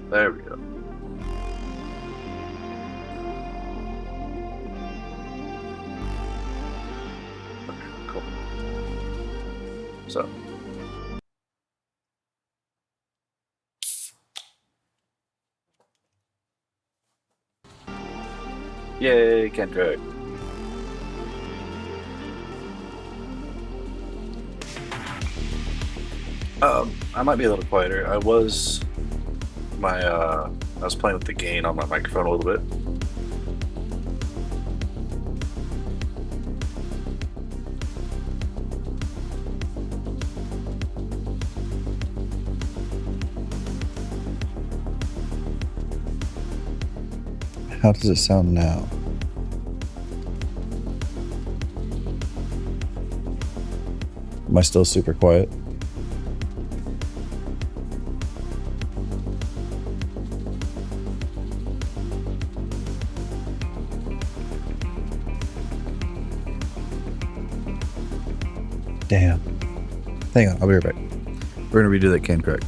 There we go. Okay, cool. So, yay, Kendrick. I might be a little quieter. I was playing with the gain on my microphone a little bit. How does it sound now? Am I still super quiet? Damn. Hang on, I'll be right back. We're gonna redo that can crack.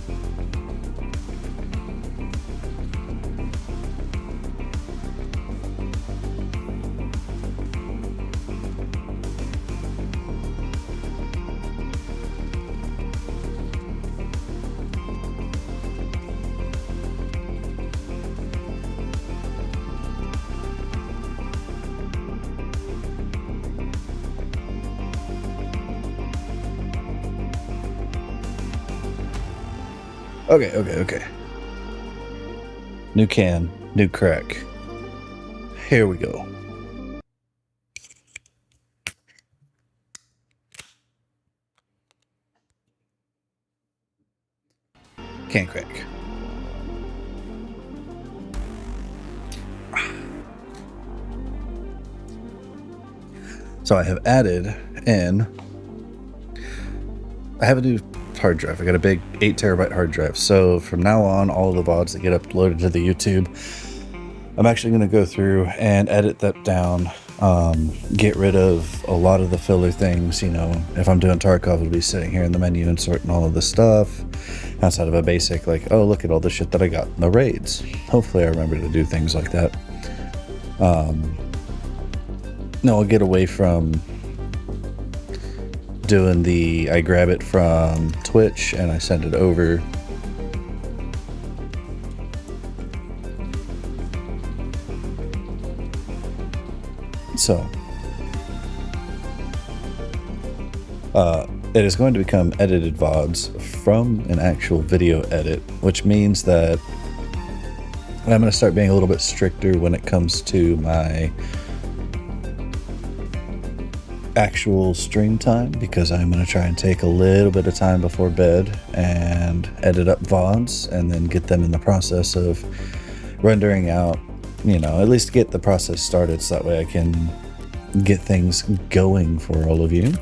Okay. New can, new crack. Here we go. Can crack. So I have added in, I have a new hard drive. I got a big 8 terabyte hard drive. So from now on, all of the VODs that get uploaded to the YouTube, I'm actually going to go through and edit that down, get rid of a lot of the filler things. You know, if I'm doing Tarkov, it'll be sitting here in the menu and sorting all of the stuff outside of a basic, like, oh, look at all the shit that I got in the raids. Hopefully I remember to do things like that. No, I'll get away from doing I grab it from Twitch and I send it over. So, it is going to become edited VODs from an actual video edit, which means that I'm going to start being a little bit stricter when it comes to my actual stream time, because I'm going to try and take a little bit of time before bed and edit up VODs and then get them in the process of rendering out, you know, at least get the process started so that way I can get things going for all of you.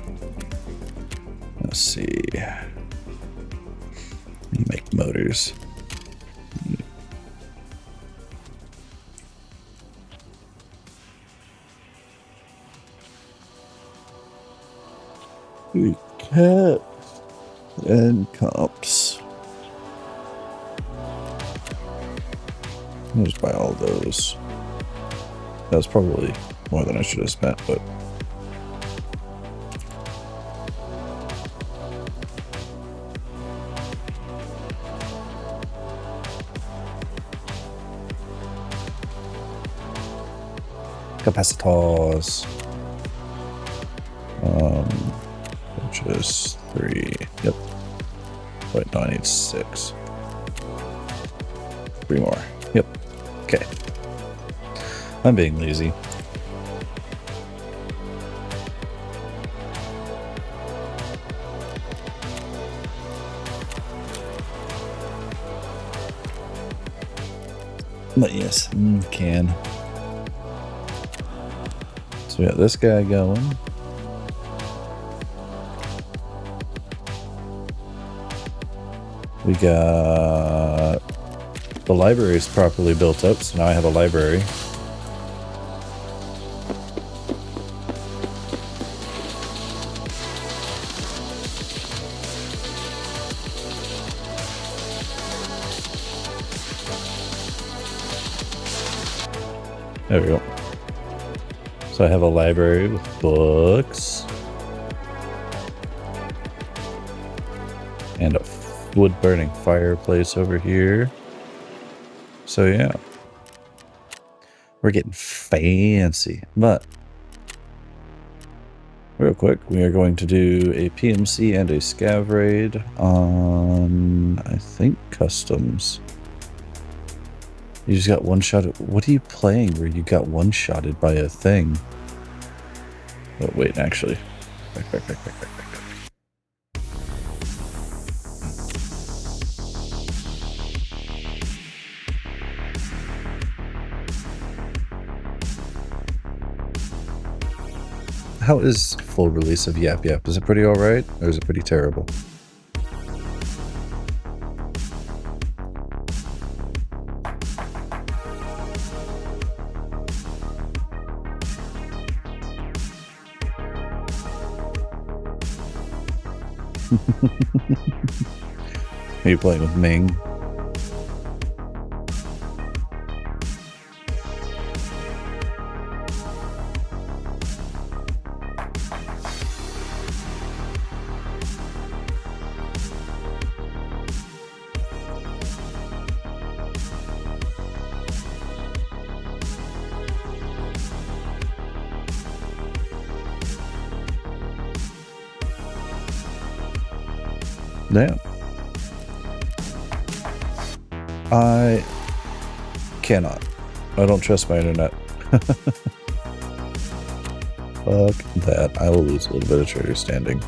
Let's see. Make motors. Cat and comps. I'll just buy all those. That was probably more than I should have spent, but capacitors. Just 3. Yep. Wait, no, I need 6. 3 more. Yep. Okay. I'm being lazy. But yes, can. So we got this guy going. We got the library is properly built up, so now I have a library. There we go. So I have a library with books. And a wood-burning fireplace over here. So yeah. We're getting fancy. But real quick, we are going to do a PMC and a scav raid on, I think, customs. You just got one-shotted. What are you playing where you got one-shotted by a thing? Oh, wait, actually. Back. How is full release of Yap Yap? Is it pretty alright, or is it pretty terrible? Are you playing with Ming? Damn. I cannot. I don't trust my internet. Fuck that. I will lose a little bit of trader standing.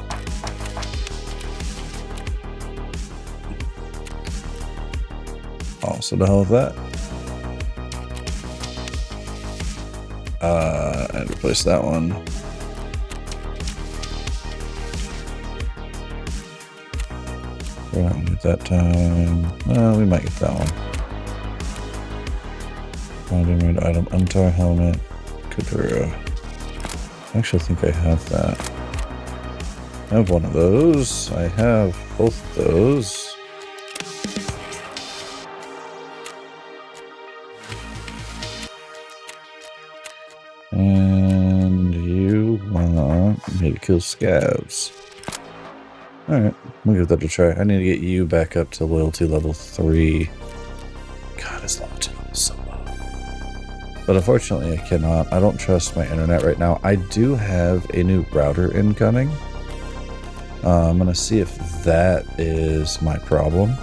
Also, the hell with that. And replace that one. We're not gonna get that time. Well, we might get that one. Found item, Untar helmet, Kadura. Actually, I think I have that. I have one of those. I have both of those. And you want me to kill scavs. Alright, we'll give that a try. I need to get you back up to loyalty level 3. God, his loyalty level is so low. But unfortunately, I cannot. I don't trust my internet right now. I do have a new router incoming. I'm going to see if that is my problem.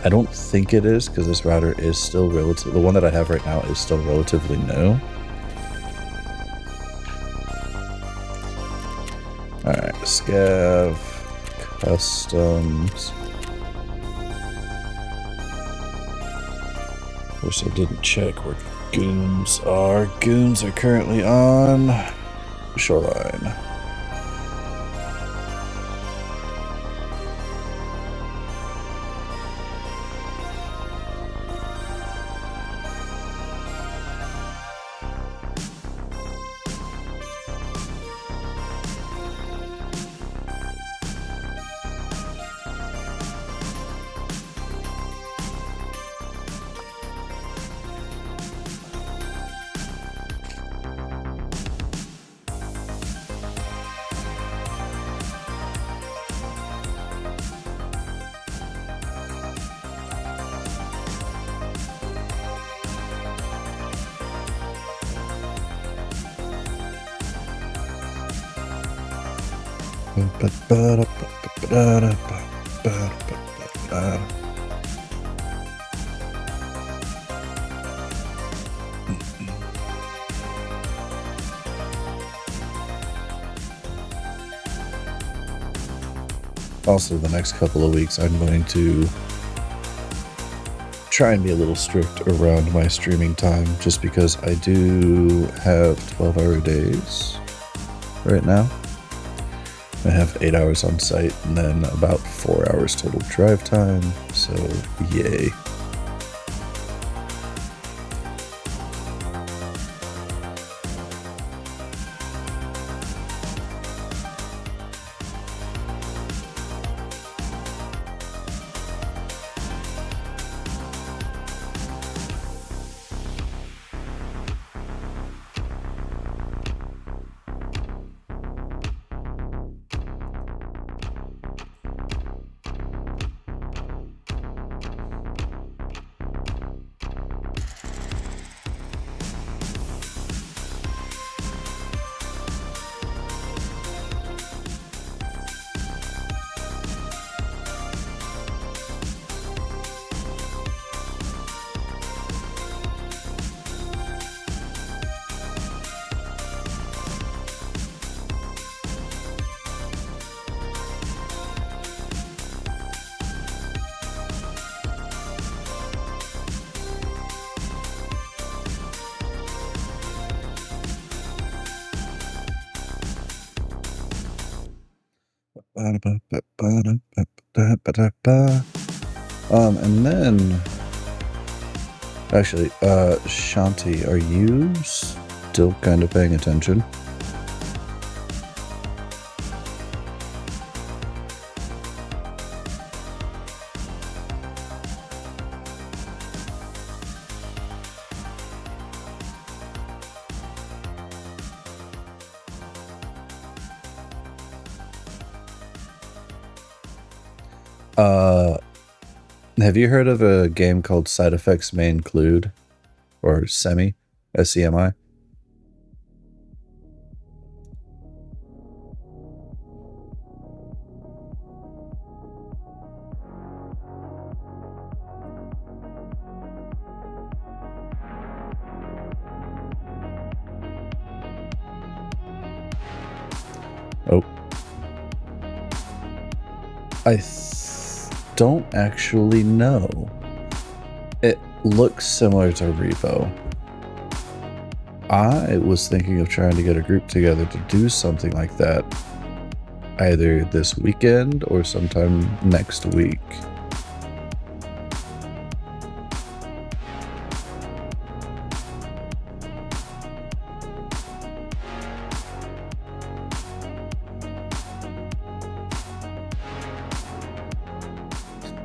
I don't think it is, because this router is still relative. The one that I have right now is still relatively new. Alright, scav, customs. Of course, I didn't check where goons are. Goons are currently on shoreline. Also, the next couple of weeks, I'm going to try and be a little strict around my streaming time, just because I do have 12-hour days right now. I have 8 hours on site and then about 4 hours total drive time, so yay. And then actually, Shanti, are you still kind of paying attention? Have you heard of a game called Side Effects May Include, or SEMI, SEMI? Oh, I don't actually know. It looks similar to Repo. I was thinking of trying to get a group together to do something like that either this weekend or sometime next week.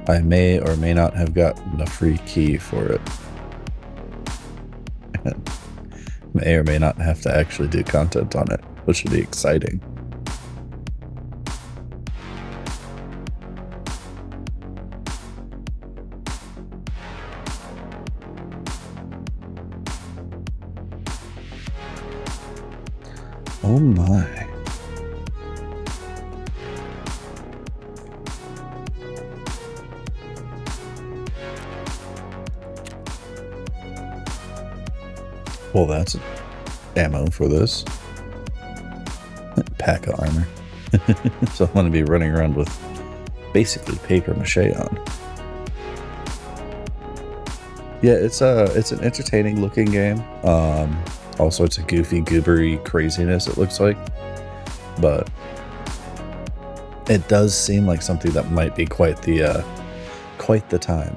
I may or may not have gotten a free key for it. May or may not have to actually do content on it, which would be exciting. Oh my. Well, that's ammo for this. Pack of armor. So I'm going to be running around with basically paper mache on. Yeah, it's an entertaining looking game. All sorts of goofy, goobery craziness it looks like. But it does seem like something that might be quite the time.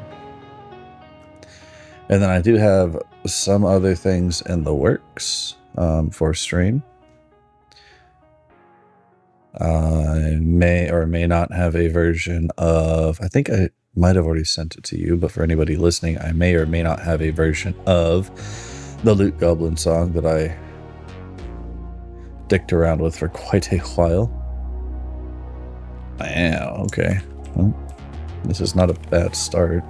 And then I do have some other things in the works for stream. I may or may not have a version of, I think I might have already sent it to you, but for anybody listening, I may or may not have a version of the Loot Goblin song that I dicked around with for quite a while. Yeah, okay. Well, this is not a bad start.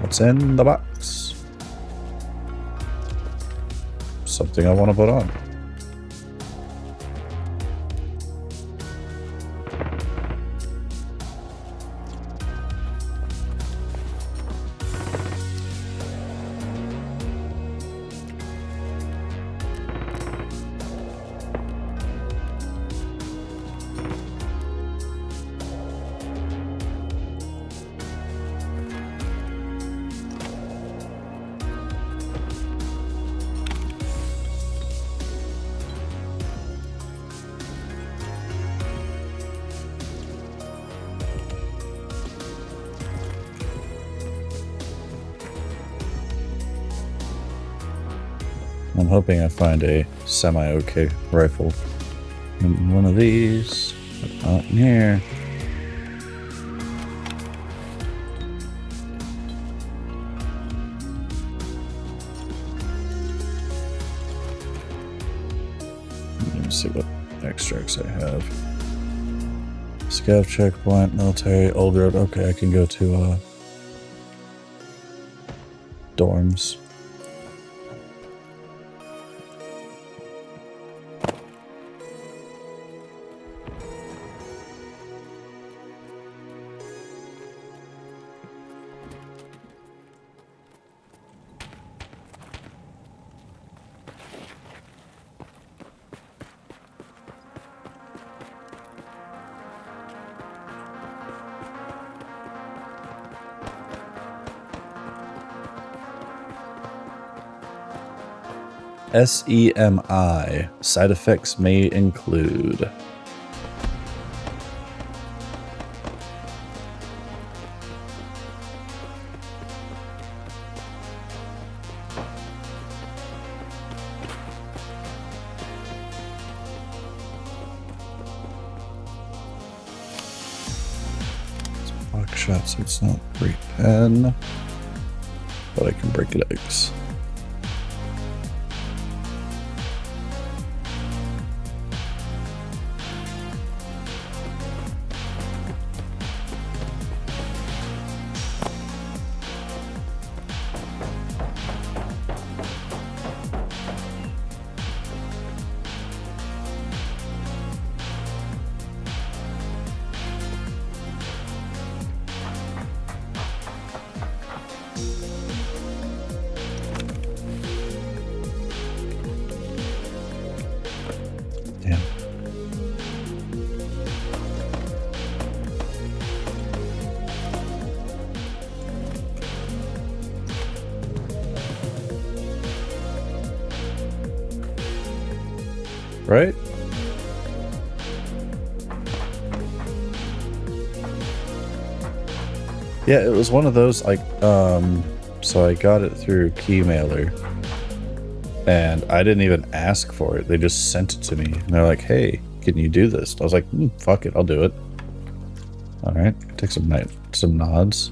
What's in the box? Something I want to put on. I'm hoping I find a semi-okay rifle. And one of these, but not in here. Let me see what extracts I have. Scav checkpoint, military, old road. Okay, I can go to dorms. SEMI. Side effects may include. Buckshot, so it's not break pen, but I can break legs. Damn. Right? Yeah, it was one of those, like, so I got it through Keymailer, and I didn't even ask for it. They just sent it to me, and they're like, hey, can you do this? I was like, fuck it, I'll do it. Alright, take some nods.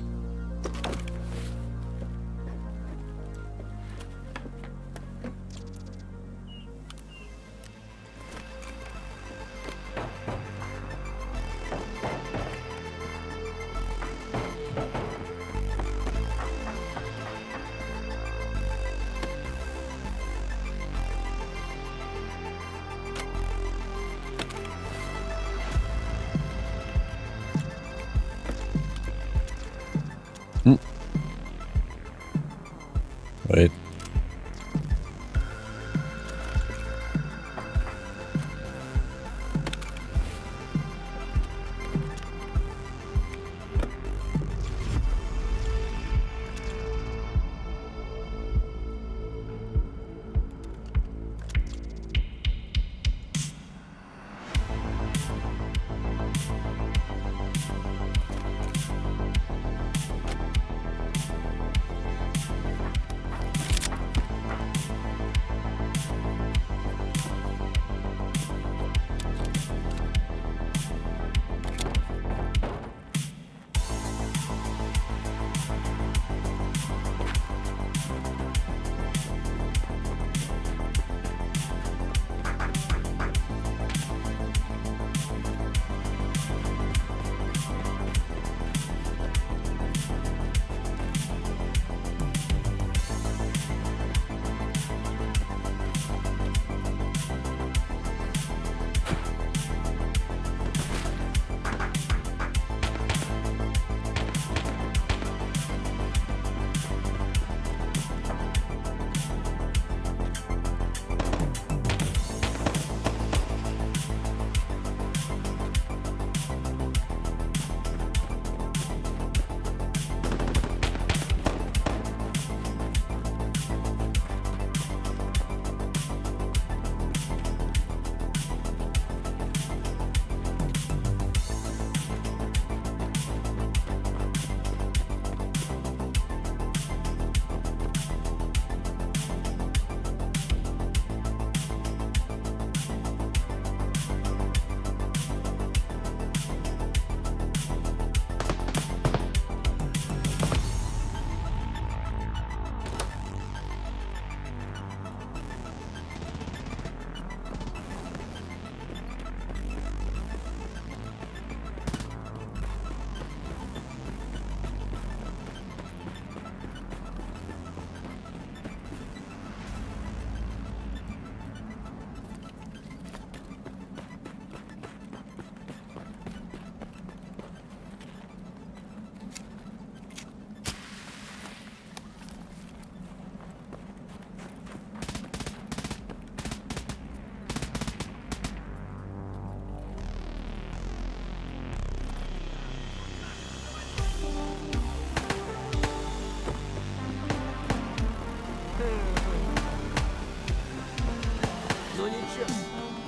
Ну ничего,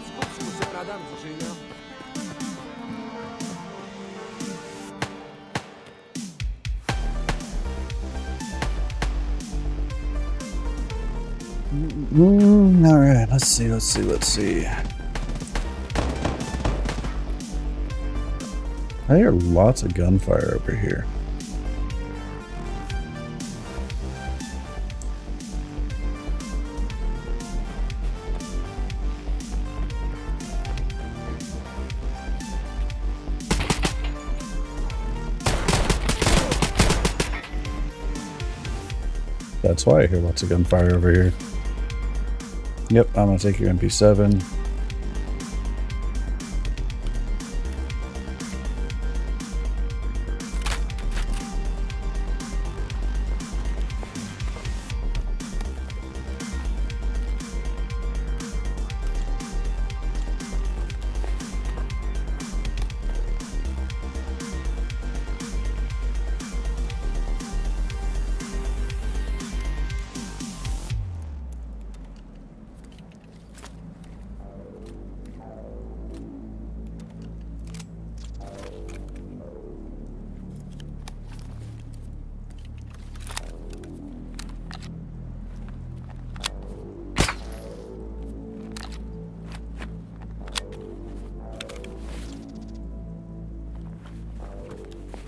скупщику все продам, заживем. All right, let's see. I hear lots of gunfire over here. That's why I hear lots of gunfire over here. Yep, I'm gonna take your MP7.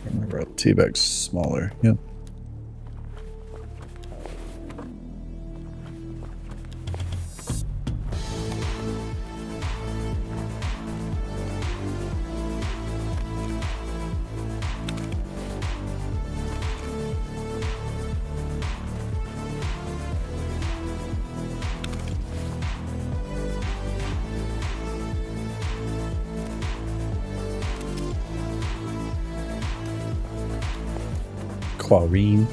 Remember, T-bag's smaller. Yep. Quarine.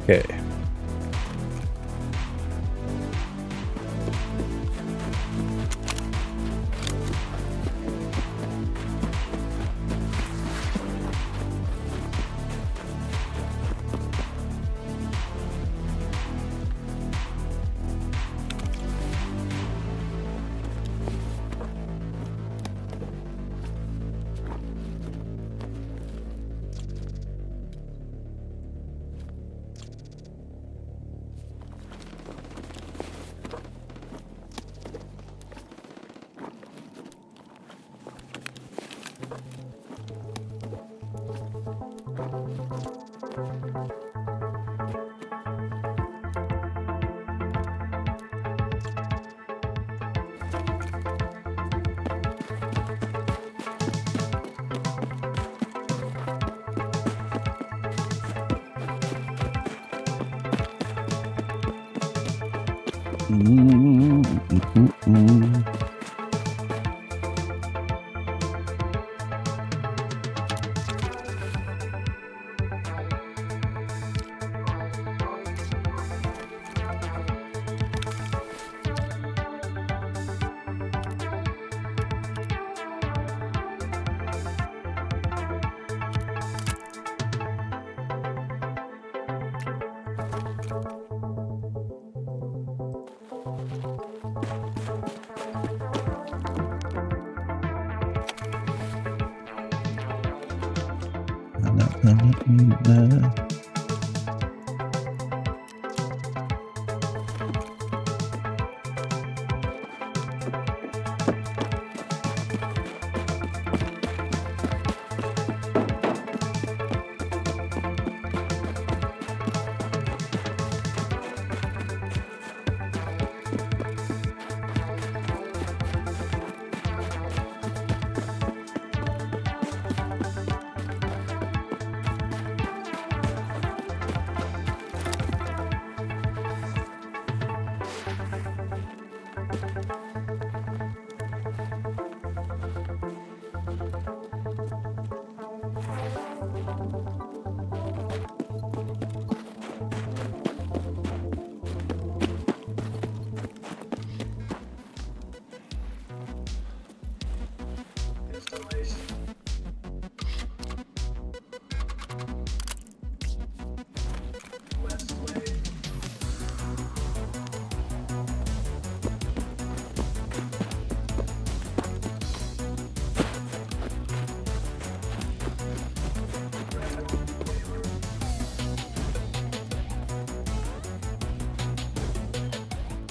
Okay.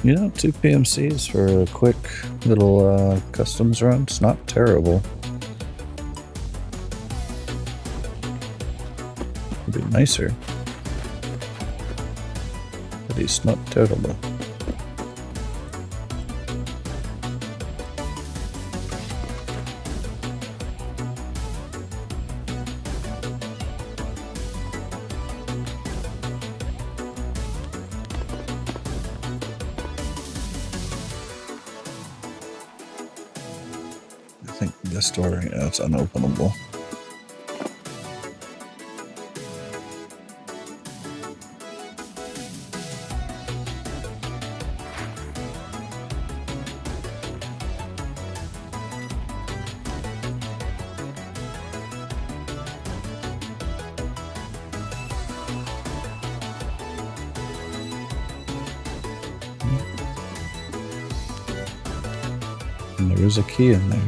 You know, 2 PMCs for a quick little customs run. It's not terrible. It'd be nicer. But it's not terrible. I think this door, yeah, it's unopenable. And there is a key in there.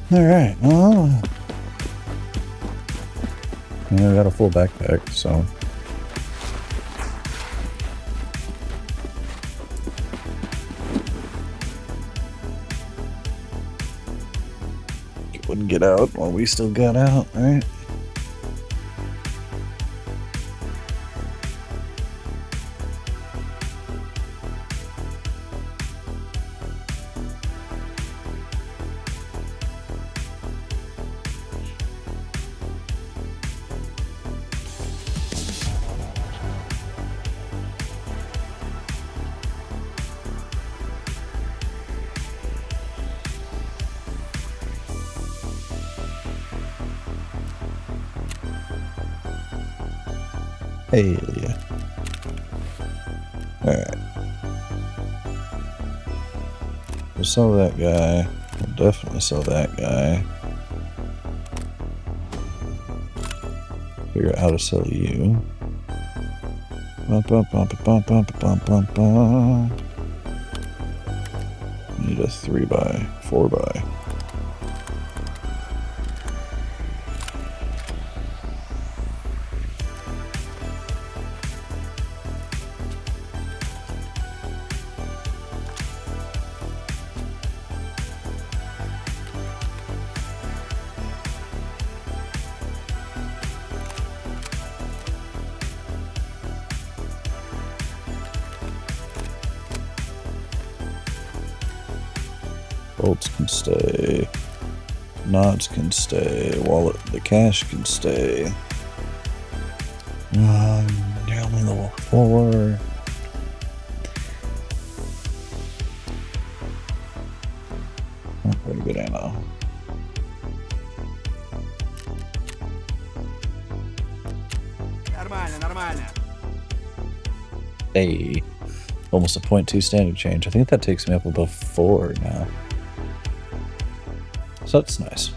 All right, well, I got a full backpack, so wouldn't get out while we still got out, right? Hey. Alright. We'll sell that guy. We'll definitely sell that guy. Figure out how to sell you. Need a 3x, 4x. Bolts can stay. Nods can stay. Wallet, the cash can stay. You're only level 4. Oh, pretty good ammo. Нормально, нормально. Hey, almost a 0.2 standard change. I think that takes me up above 4 now. So that's nice.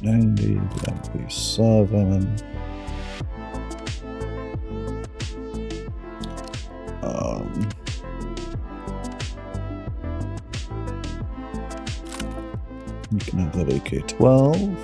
That'd be 7. You can have that AK-12.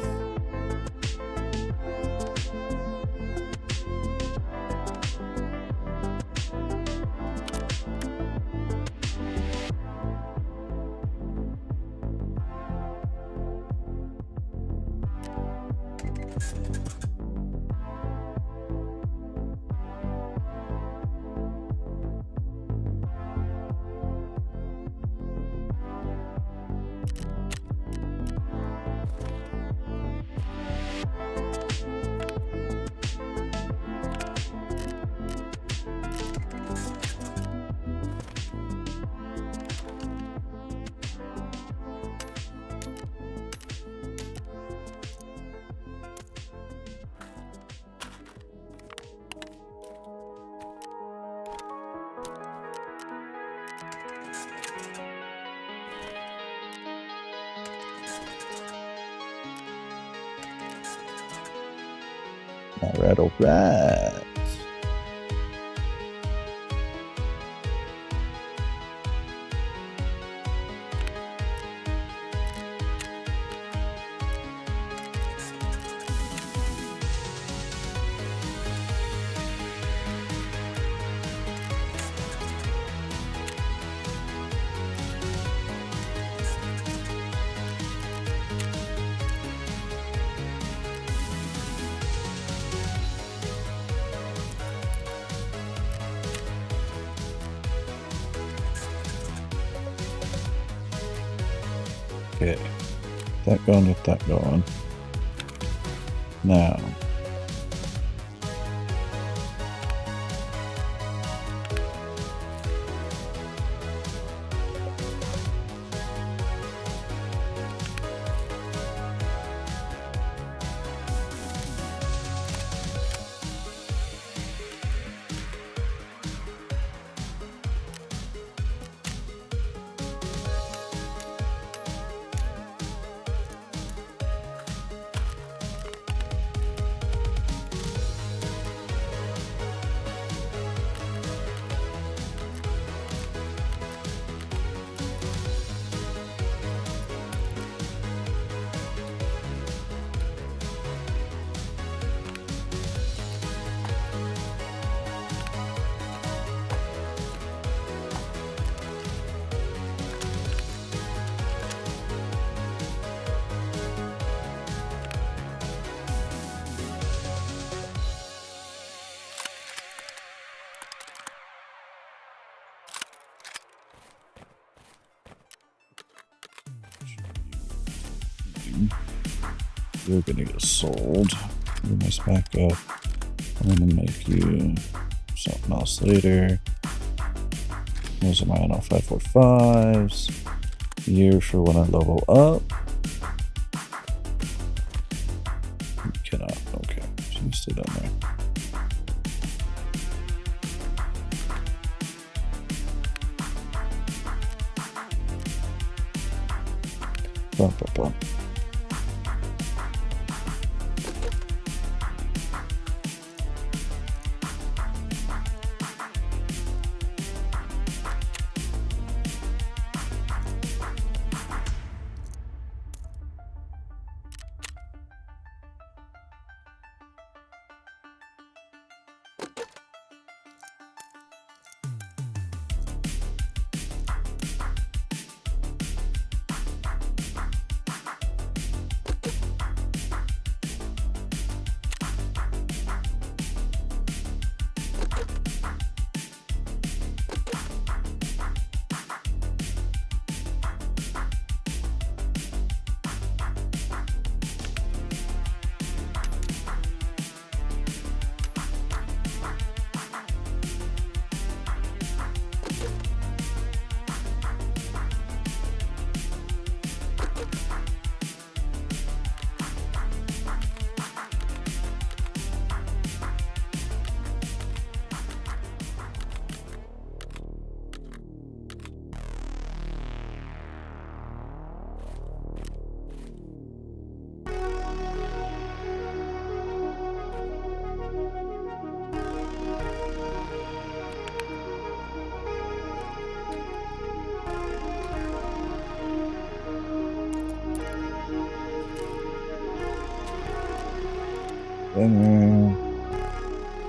All right. Okay, that going, get that going. Now, you're gonna get sold. Get this back up. I'm gonna make you something else later. Those are my NL545s. Year for when I level up. Cannot. Okay. So you stay down there. Bum, bum, bum.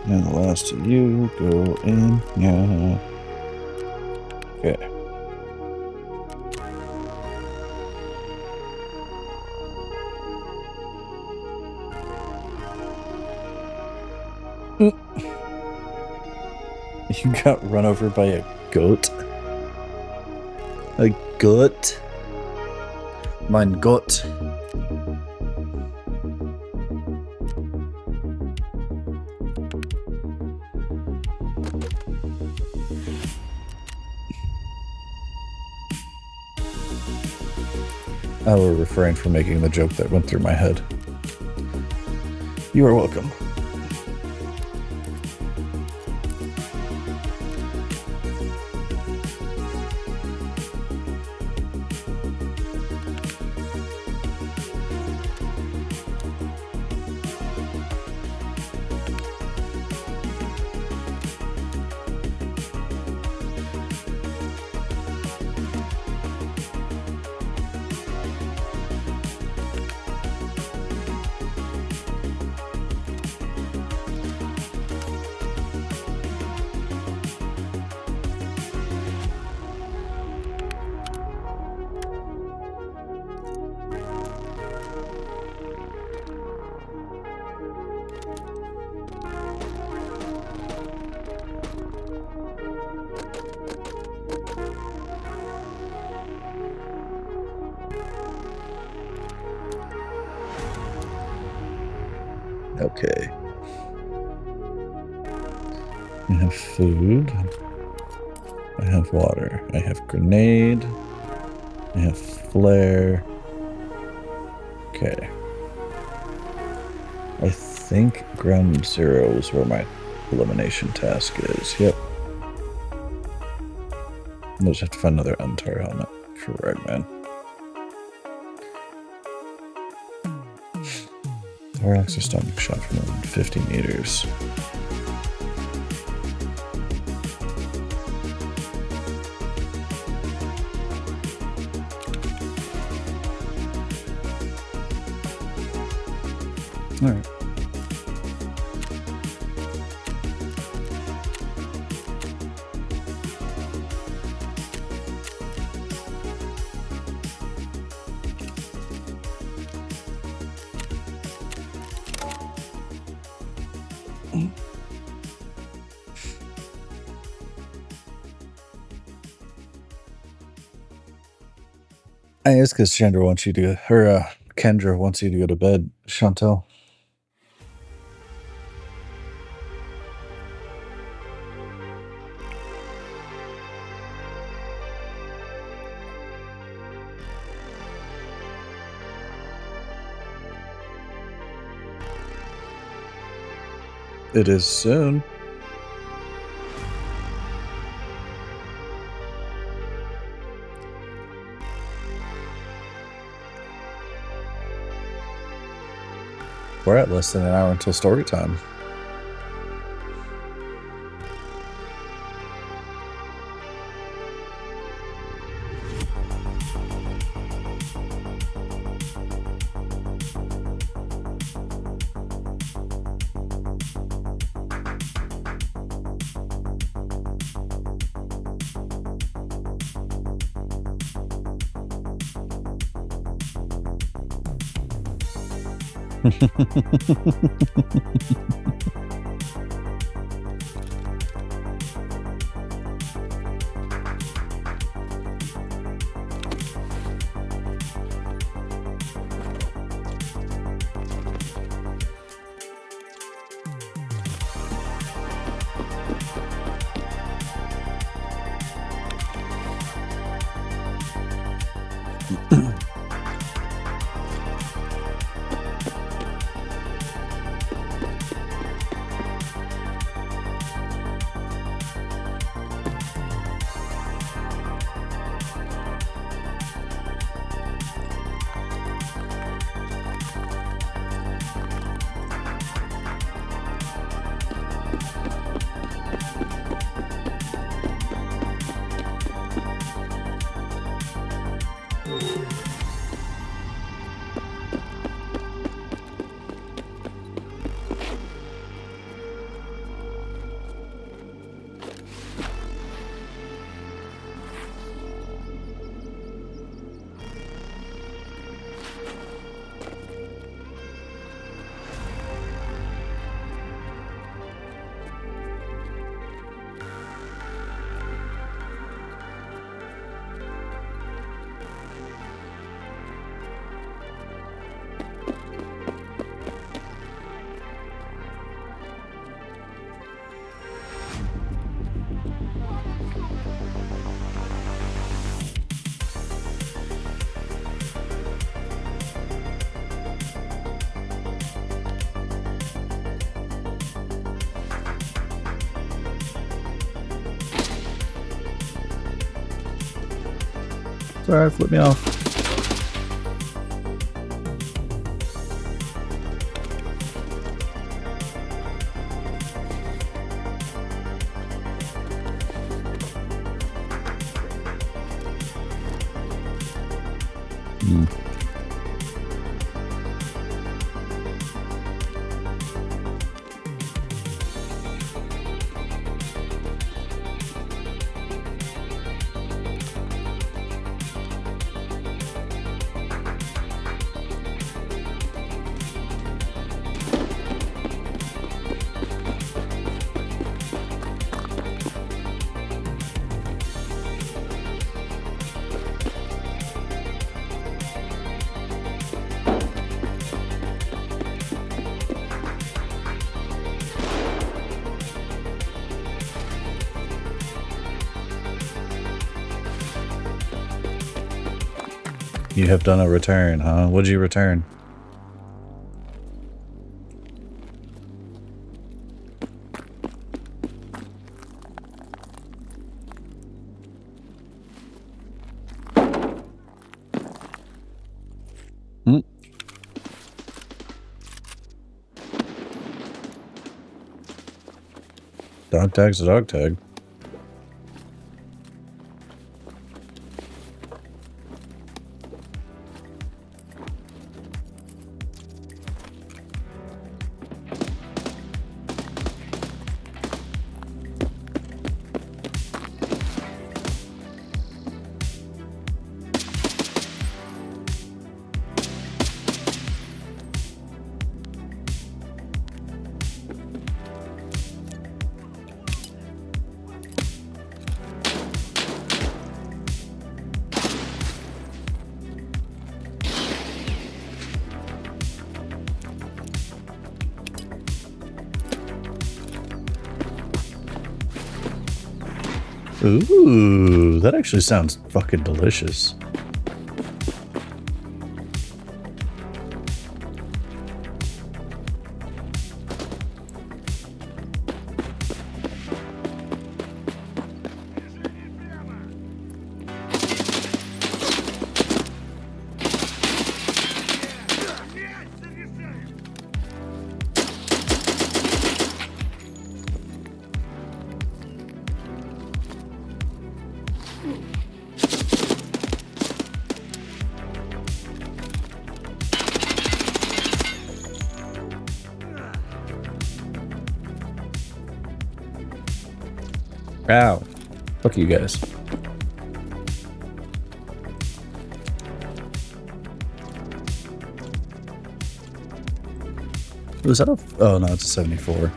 And the last of you go in. Yeah. Okay. You got run over by a goat? A goat? Mein Gott. I will refrain from making the joke that went through my head. You are welcome. Okay. I have food. I have water. I have grenade. I have flare. Okay. I think ground zero is where my elimination task is. Yep. I'll just have to find another Untar helmet for Ragman. Thorax or stomach shot from more than 50 meters. All right. I ask because Chandra wants you to, or Kendra wants you to go to bed, Chantel. It is soon. We're at less than an hour until story time. Sorry, flip me off. You have done a return, huh? What'd you return? Hmm? Dog tag's a dog tag. Ooh, that actually sounds fucking delicious. Ow. Fuck you guys. Was that a... Oh, no, it's a 74.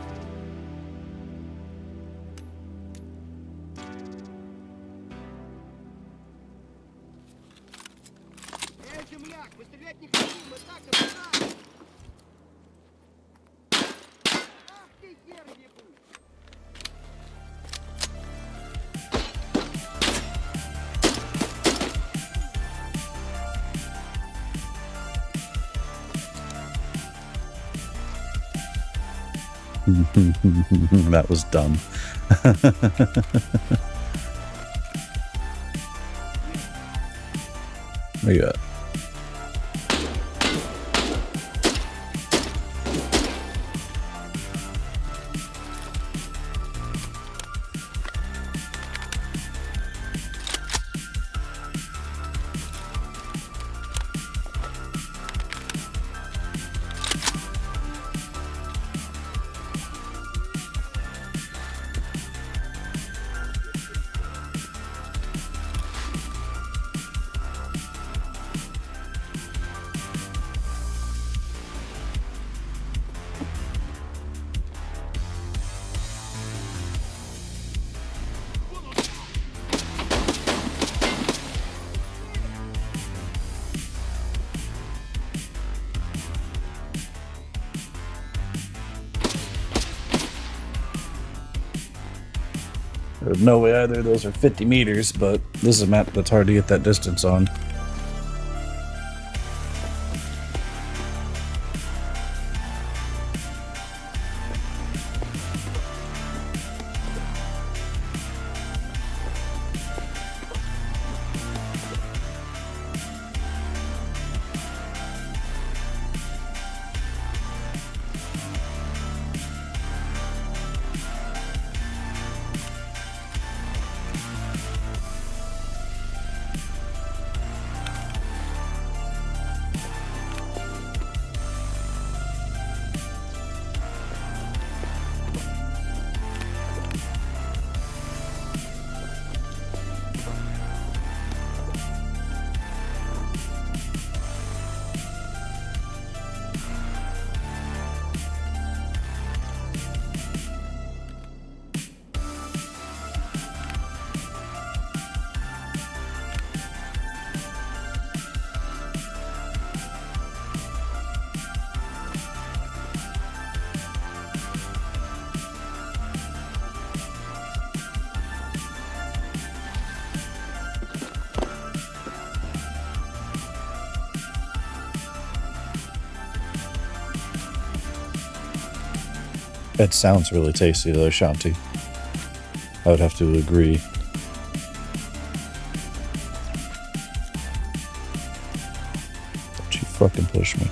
Эй, земляк, мы стрелять не хотим, мы так нападаем! Ах ты, хер ебучий! That was dumb. Where you at? There's no way either of those are 50 meters, but this is a map that's hard to get that distance on. It sounds really tasty though, Shanti. I would have to agree. Don't you fucking push me.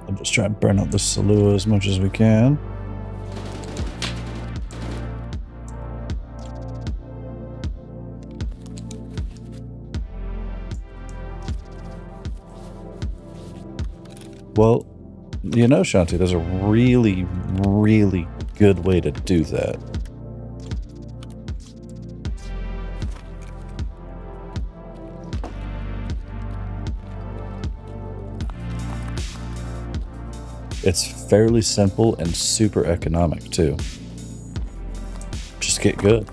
I'm just trying to burn out the Salua as much as we can. Well, you know, Shanti, there's a really, really good way to do that. It's fairly simple and super economic too. Just get good.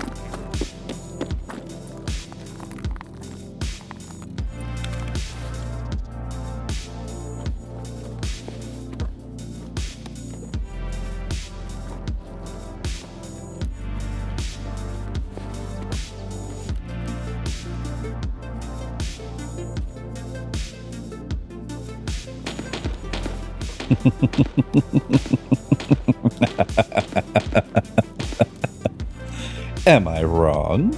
Am I wrong?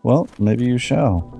Well, maybe you shall.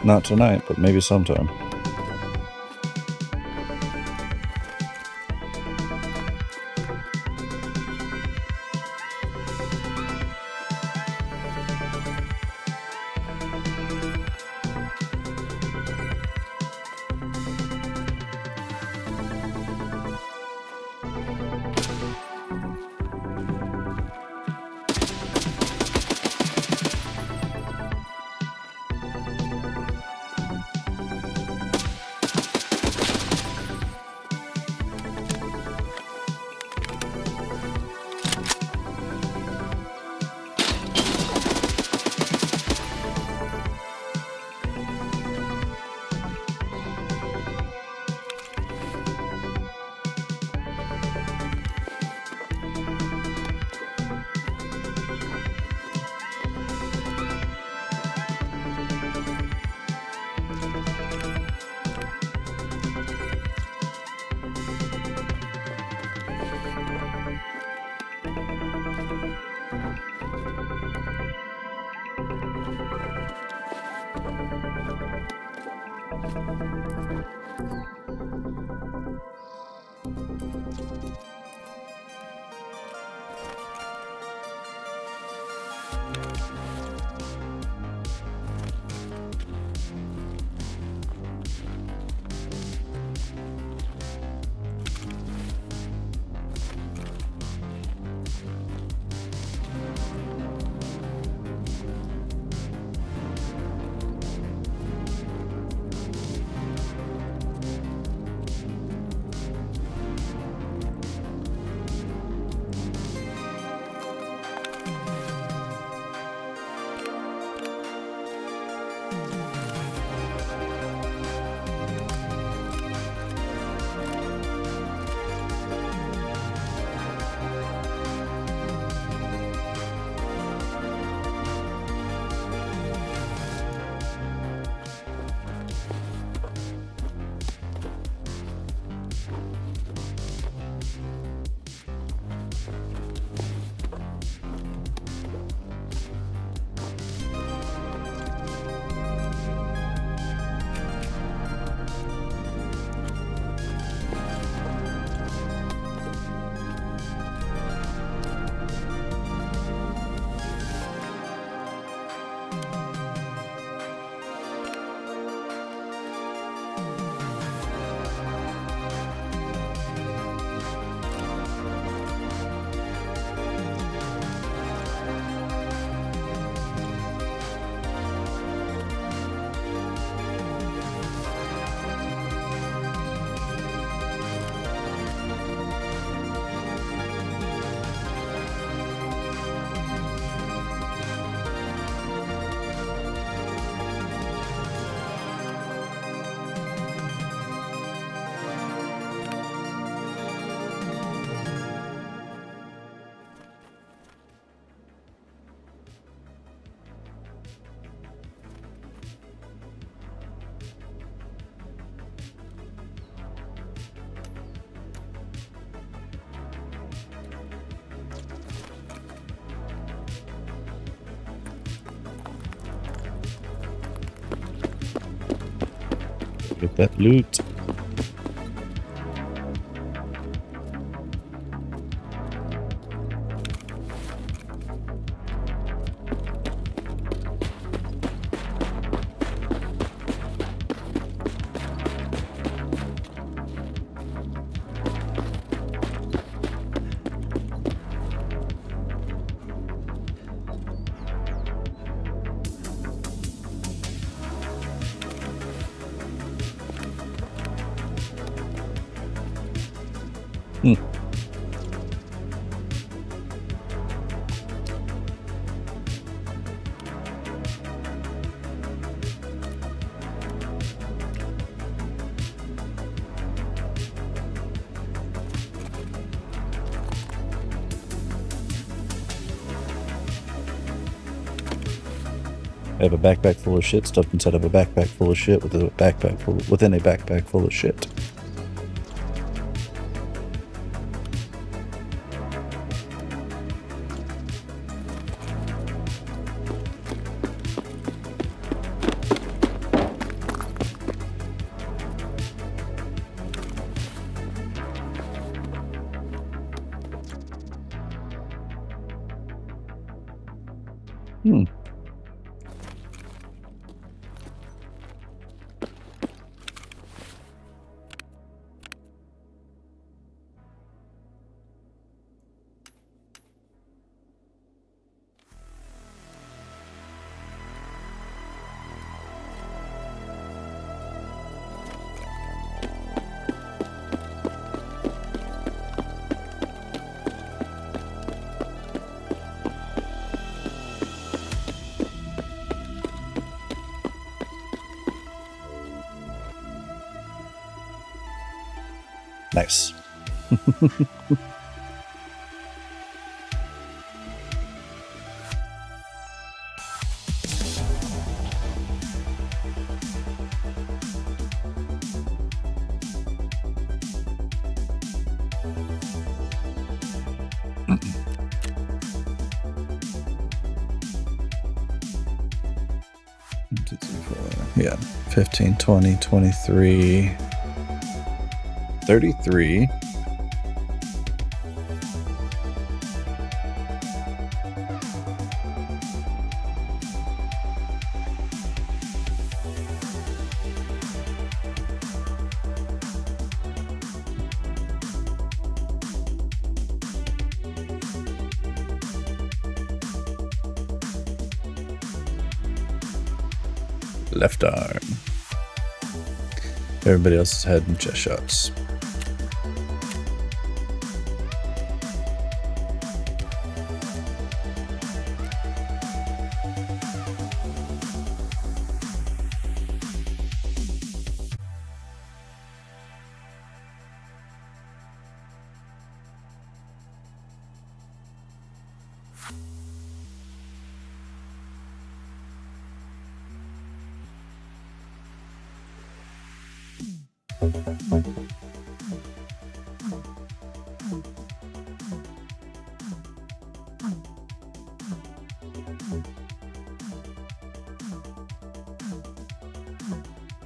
Not tonight, but maybe sometime. Get that loot. Hmm. I have a backpack full of shit stuffed inside of a backpack full of shit with a backpack full within a backpack full of shit. Hmm. Nice. Yeah, 15, 20, 23, 33. Left arm. Everybody else is head and chest shots.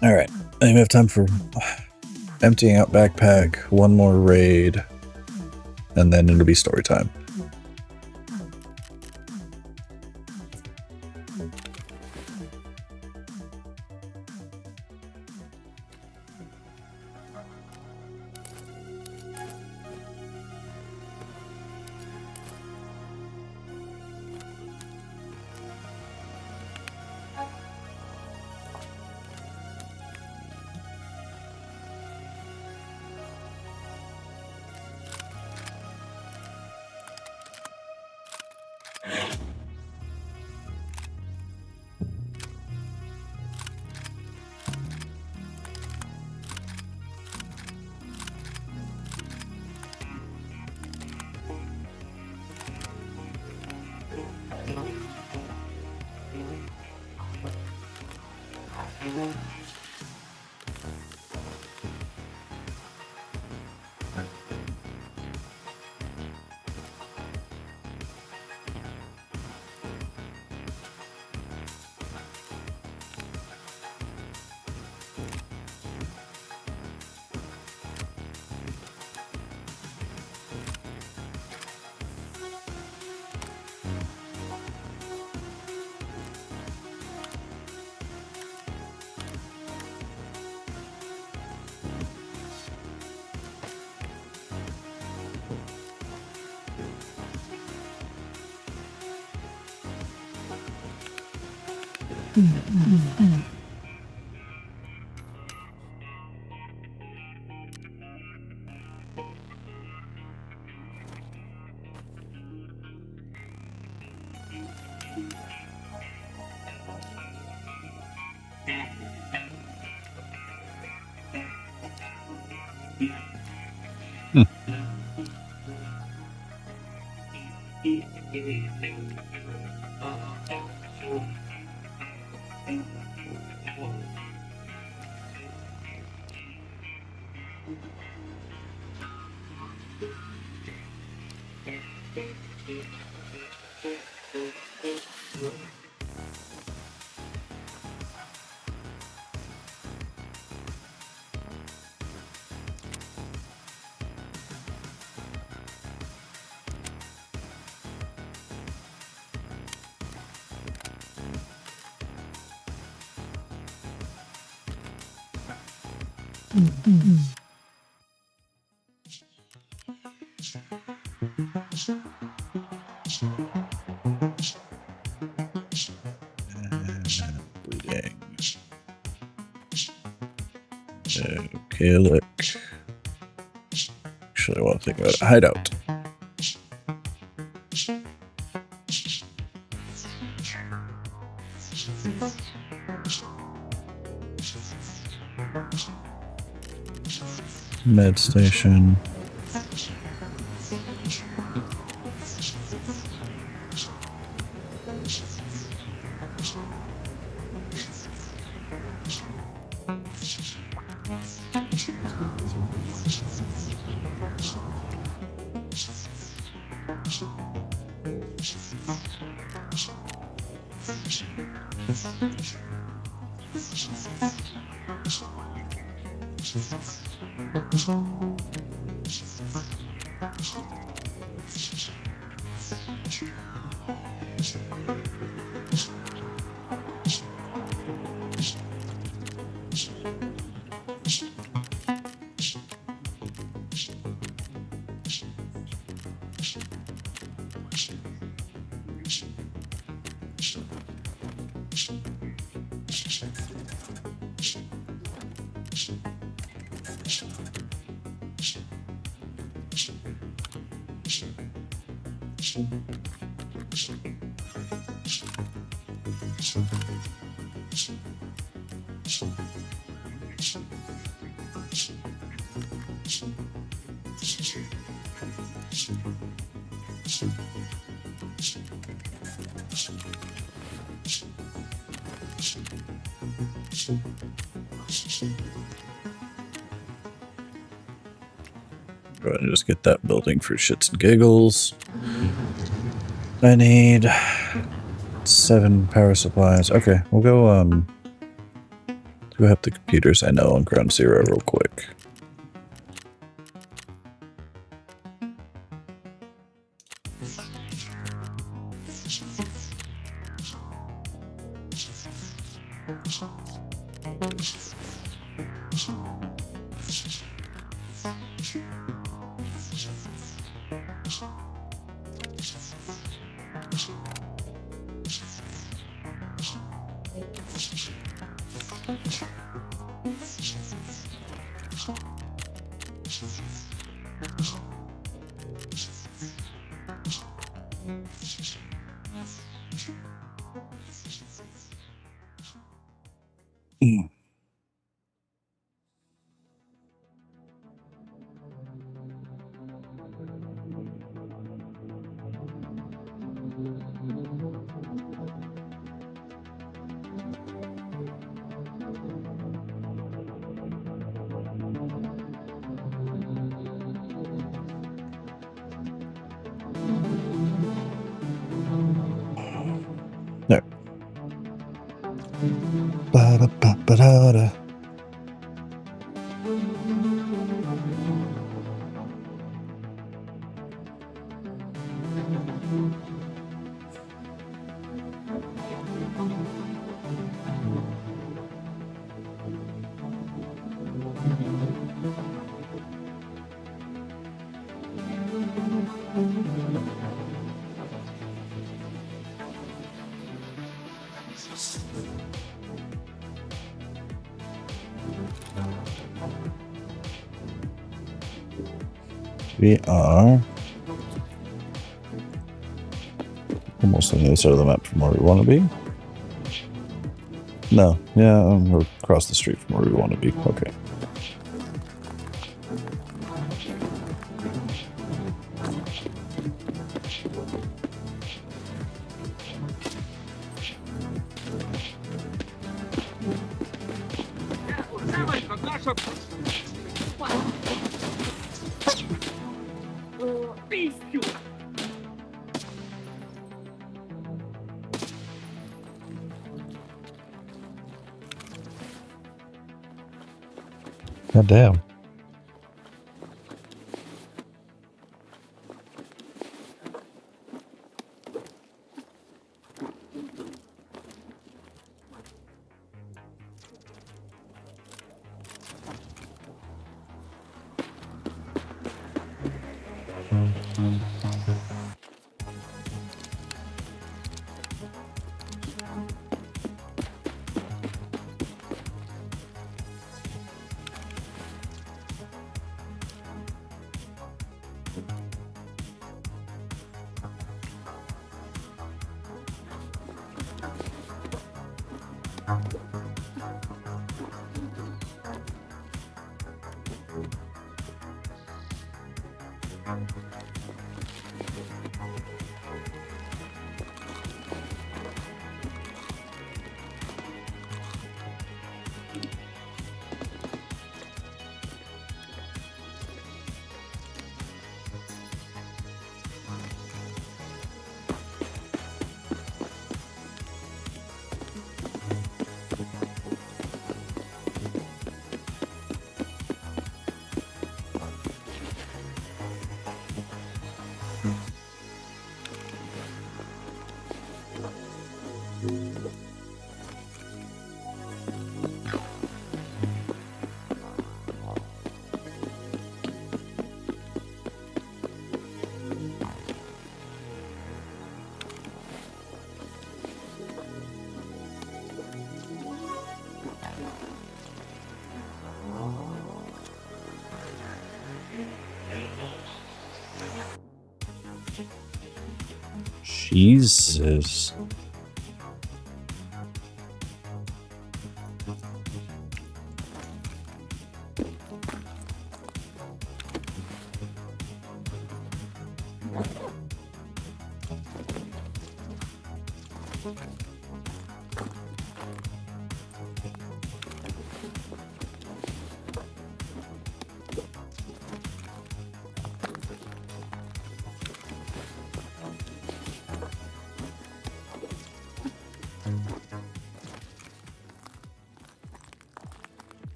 All right, I think we have time for emptying out backpack, one more raid, and then it'll be story time. Bleeding. Okay, look. Actually, I want to think about it. Hideout. Med station. Go ahead and just get that building for shits and giggles. I need 7 power supplies. Okay, we'll go help the computers I know on ground zero real quick. There. Ba-da-ba-ba-da-da. We are almost on the other side of the map from where we want to be. No, yeah, we're across the street from where we want to be. Okay. Давай, наша... Пиздю! God damn. Jesus.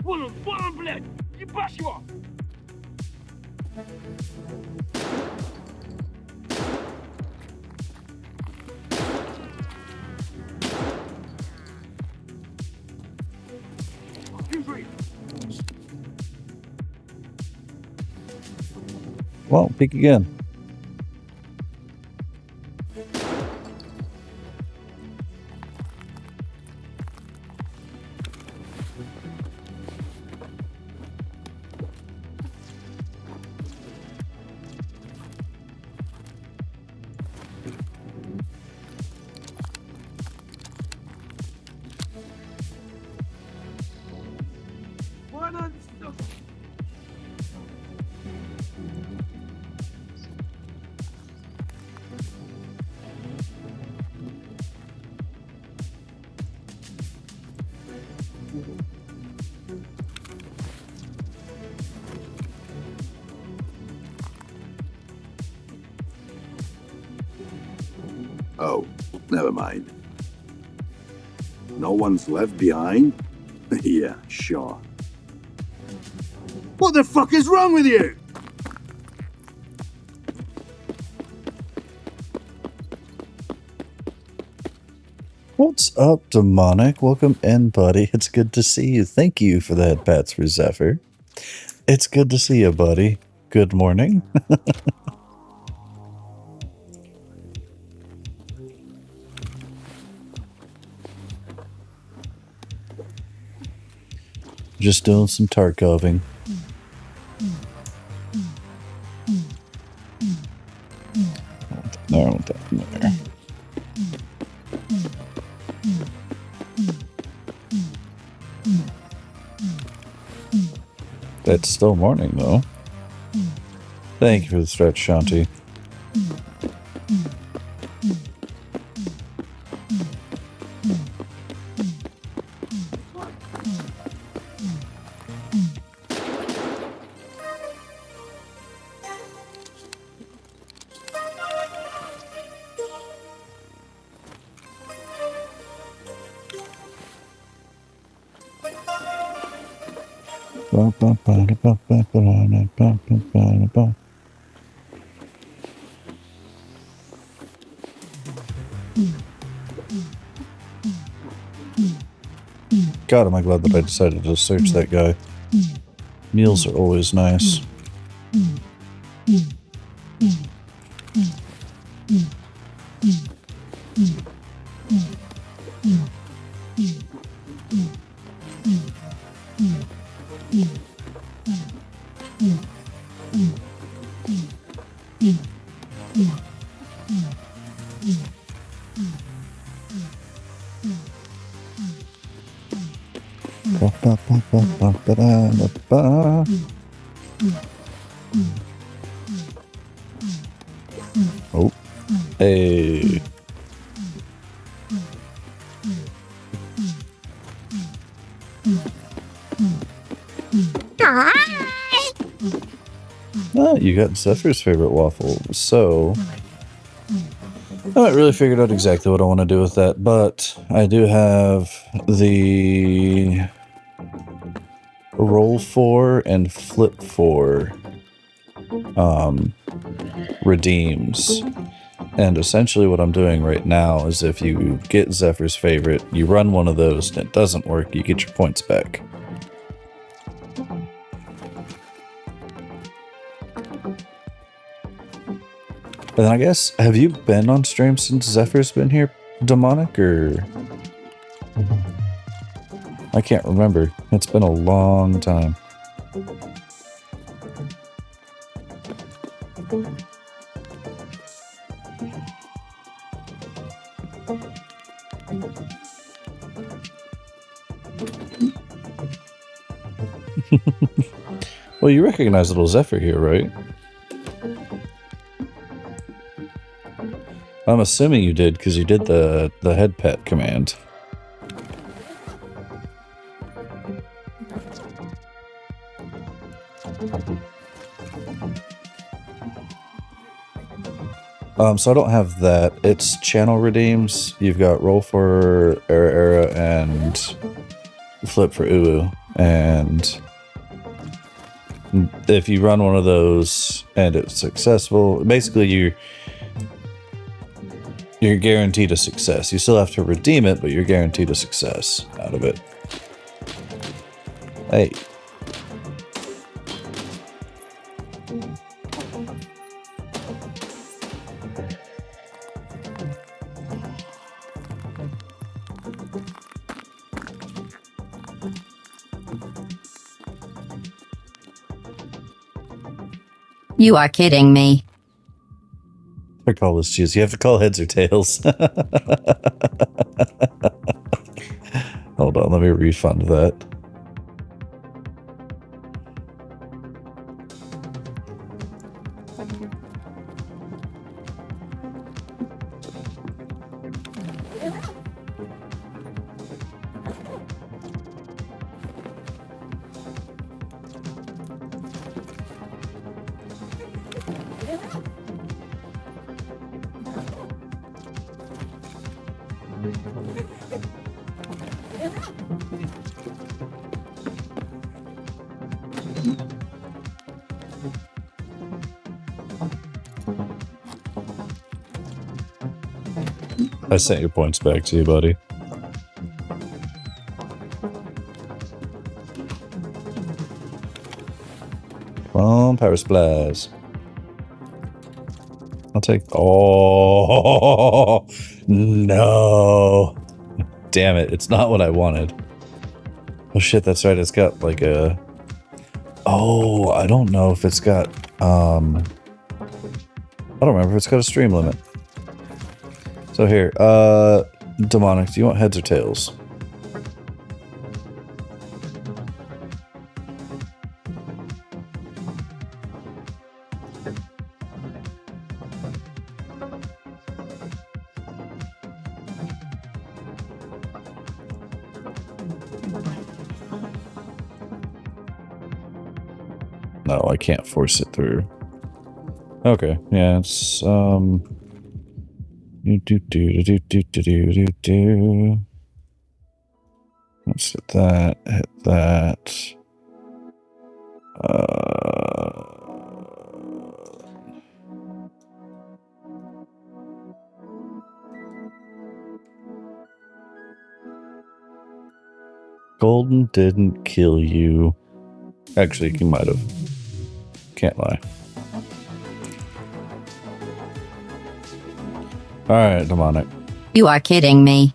Вон он, блядь! Ебашь его! Держи! Well, peek again. Вон он, сука! Oh, never mind. No one's left behind? Yeah, sure. What the fuck is wrong with you? What's up, Demonic? Welcome in, buddy. It's good to see you. Thank you for the head pats for Zephyr. It's good to see you, buddy. Good morning. Just doing some Tarkoving. No, there. It's still morning, though. Thank you for the stretch, Shanti. God, am I glad that I decided to search that guy. Meals are always nice. Oh, hey. Ah, you got Zephyr's favorite waffle, so I haven't really figured out exactly what I want to do with that, but I do have the roll 4 and flip 4 redeems. And essentially what I'm doing right now is if you get Zephyr's favorite, you run one of those and it doesn't work, you get your points back. And I guess, have you been on stream since Zephyr's been here, Demonic, or? I can't remember. It's been a long time. Well, you recognize little Zephyr here, right? I'm assuming you did, because you did the head pet command. So I don't have that. It's channel redeems. You've got roll for Era and flip for Uwu. And if you run one of those and it's successful, basically you're guaranteed a success. You still have to redeem it, but you're guaranteed a success out of it. Hey. You are kidding me. I call this cheese. You have to call heads or tails. Hold on, let me refund that. I sent your points back to you, buddy. Come on, power splash. I'll take. Oh no! Damn it! It's not what I wanted. Oh shit! That's right. It's got like a. Oh, I don't know if it's got. I don't remember if it's got a stream limit. So here, Demonic, do you want heads or tails? No, I can't force it through. Okay, yeah, it's Let's hit that, hit that. Golden didn't kill you. Actually, he might have. Can't lie. Alright, Demonic. You are kidding me.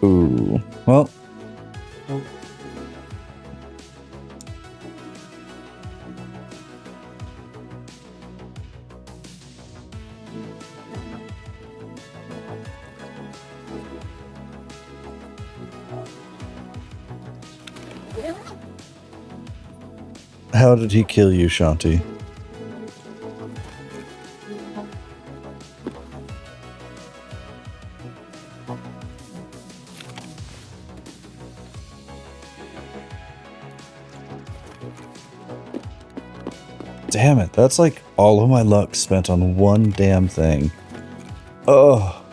Ooh. Well. How did he kill you, Shanti? Damn it, that's like all of my luck spent on one damn thing. Oh.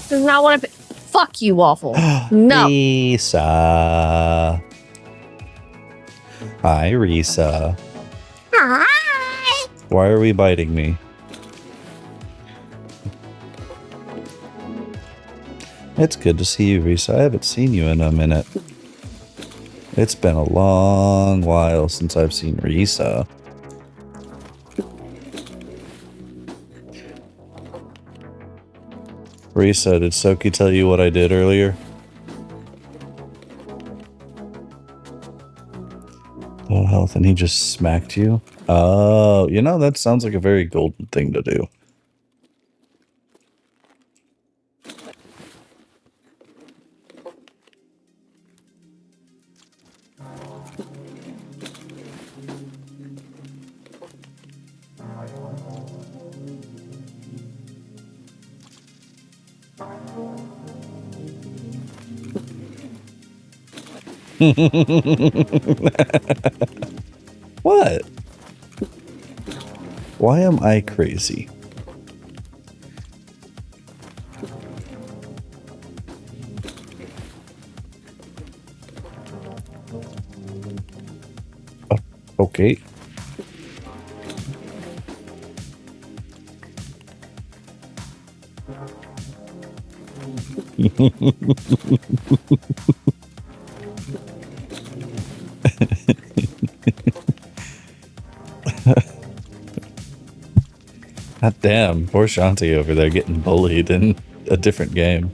Does not want to. Fuck you, Waffle. No. Risa. Hi, Risa. Hi. Why are we biting me? It's good to see you, Risa. I haven't seen you in a minute. It's been a long while since I've seen Risa. Risa, did Soki tell you what I did earlier? Low health, and he just smacked you? Oh, you know, that sounds like a very golden thing to do. What? Why am I crazy? Okay. God damn, poor Shanti over there getting bullied in a different game.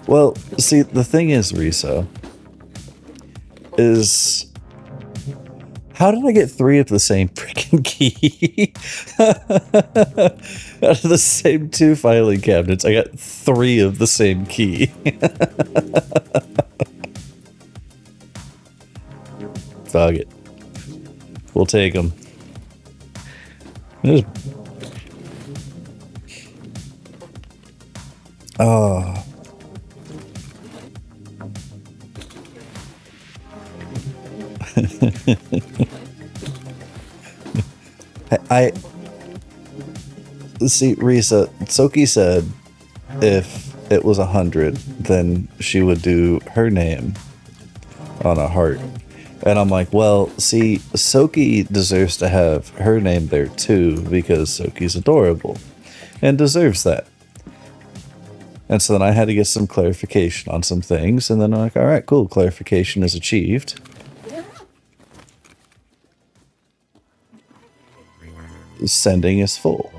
Well, see, the thing is, Risa, is how did I get 3 of the same freaking key? Out of the same 2 filing cabinets, I got 3 of the same key. Fuck it. We'll take them. Oh. I see, Risa, Soki said if it was 100, then she would do her name on a heart. And I'm like, well, see, Soki deserves to have her name there too, because Soki's adorable and deserves that. And so then I had to get some clarification on some things, and then I'm like, all right, cool, clarification is achieved. Sending is full.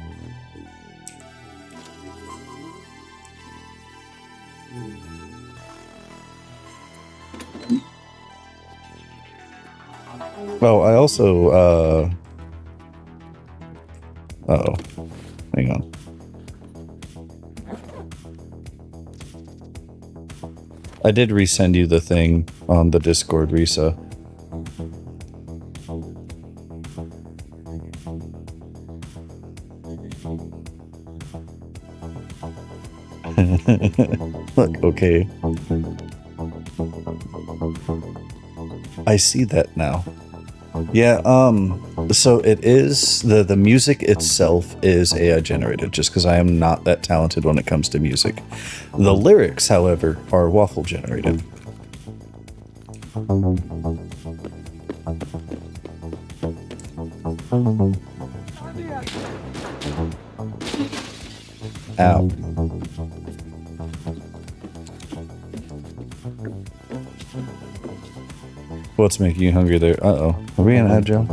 Oh, I also, uh-oh. Hang on. I did resend you the thing on the Discord, Risa. Look, okay. I see that now. Yeah, so it is, the music itself is AI generated, just because I am not that talented when it comes to music. The lyrics, however, are waffle generated. Ow. What's making you hungry there? Uh-oh. Are we in agile?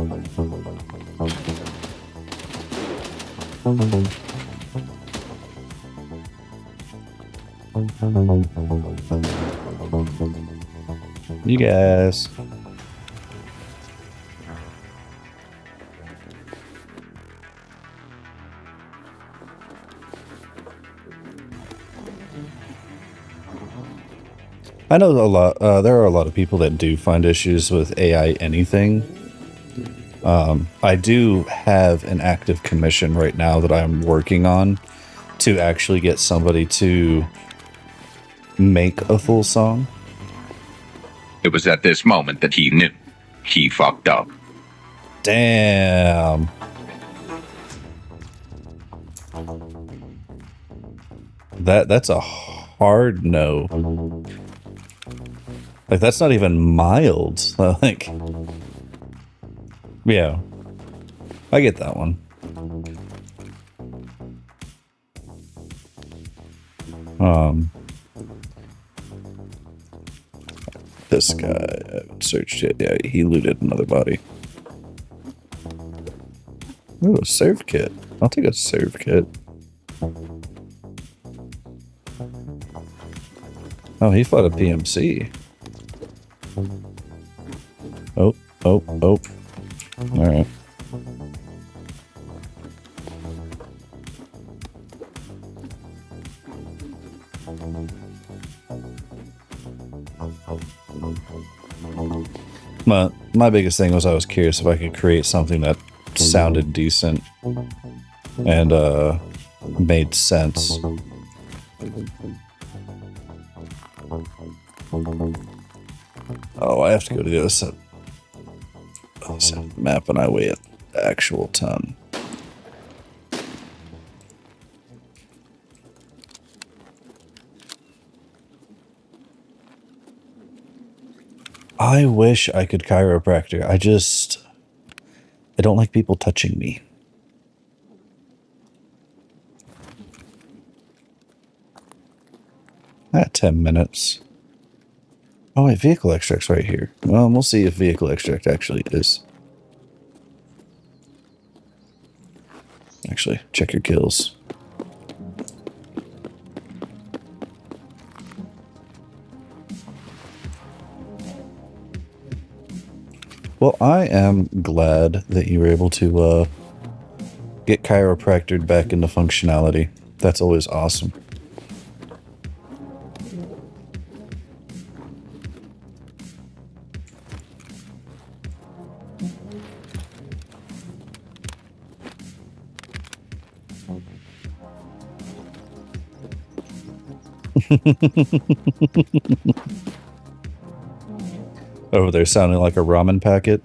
You guys. I know a lot, there are a lot of people that do find issues with AI anything. I do have an active commission right now that I'm working on to actually get somebody to make a full song. It was at this moment that he knew. He fucked up. Damn. That's a hard no. Like, that's not even mild. Like, yeah. I get that one. This guy, I haven't searched it. Yeah, he looted another body. Ooh, a serve kit. I'll take a serve kit. Oh, he fought a PMC. Oh. Alright. My biggest thing was I was curious if I could create something that sounded decent and made sense. Oh, I have to go to the other side of the map and I weigh an actual ton. I wish I could chiropractor. I don't like people touching me. At 10 minutes. Oh wait, vehicle extract's right here. Well, we'll see if vehicle extract actually is. Actually, check your kills. Well, I am glad that you were able to get chiropractored back into functionality. That's always awesome. Over there sounding like a ramen packet.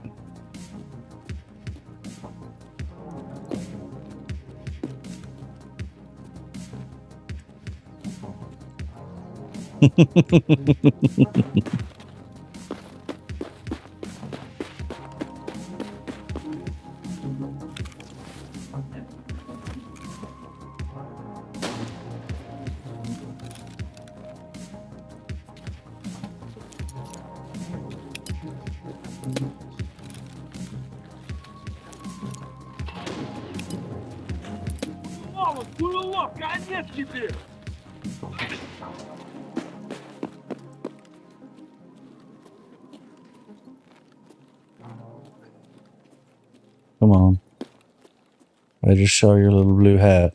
Come on. I just show your little blue hat.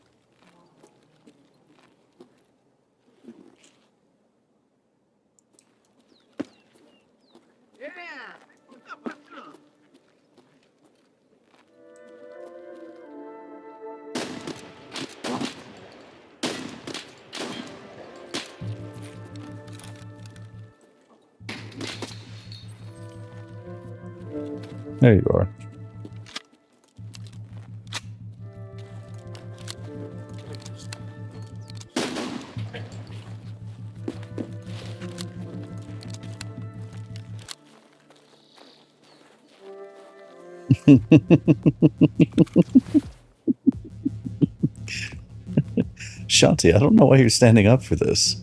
There you are. Shanti, I don't know why you're standing up for this.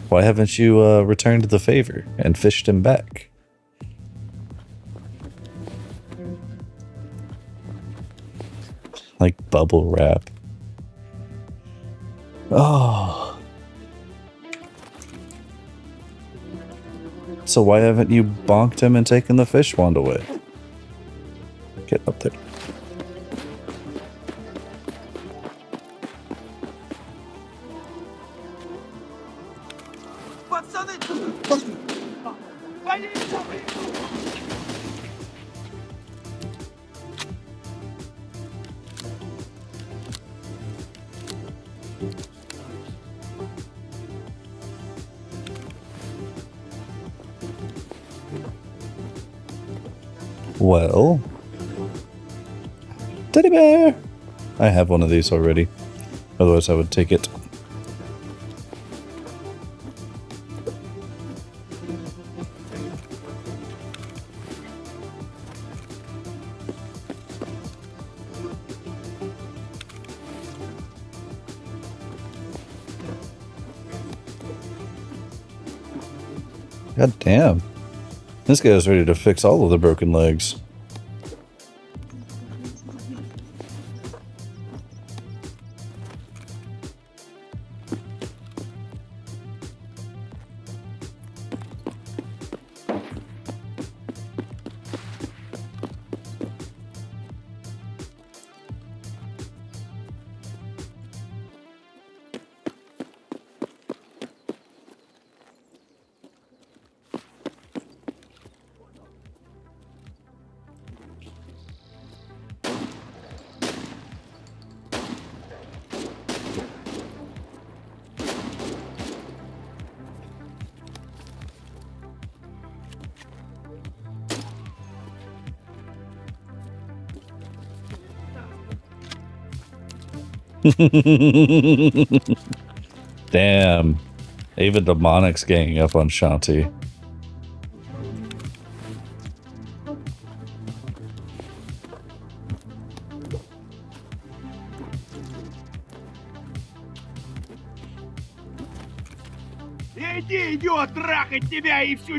Why haven't you returned the favor and fished him back? Like bubble wrap. Oh. So why haven't you bonked him and taken the fish wand away? Get up there. Well, teddy bear. I have one of these already. Otherwise, I would take it. God damn. This guy's ready to fix all of the broken legs. Damn. Even Demonic's ganging up on Shanti. Иди, идиот, трахать тебя и всю...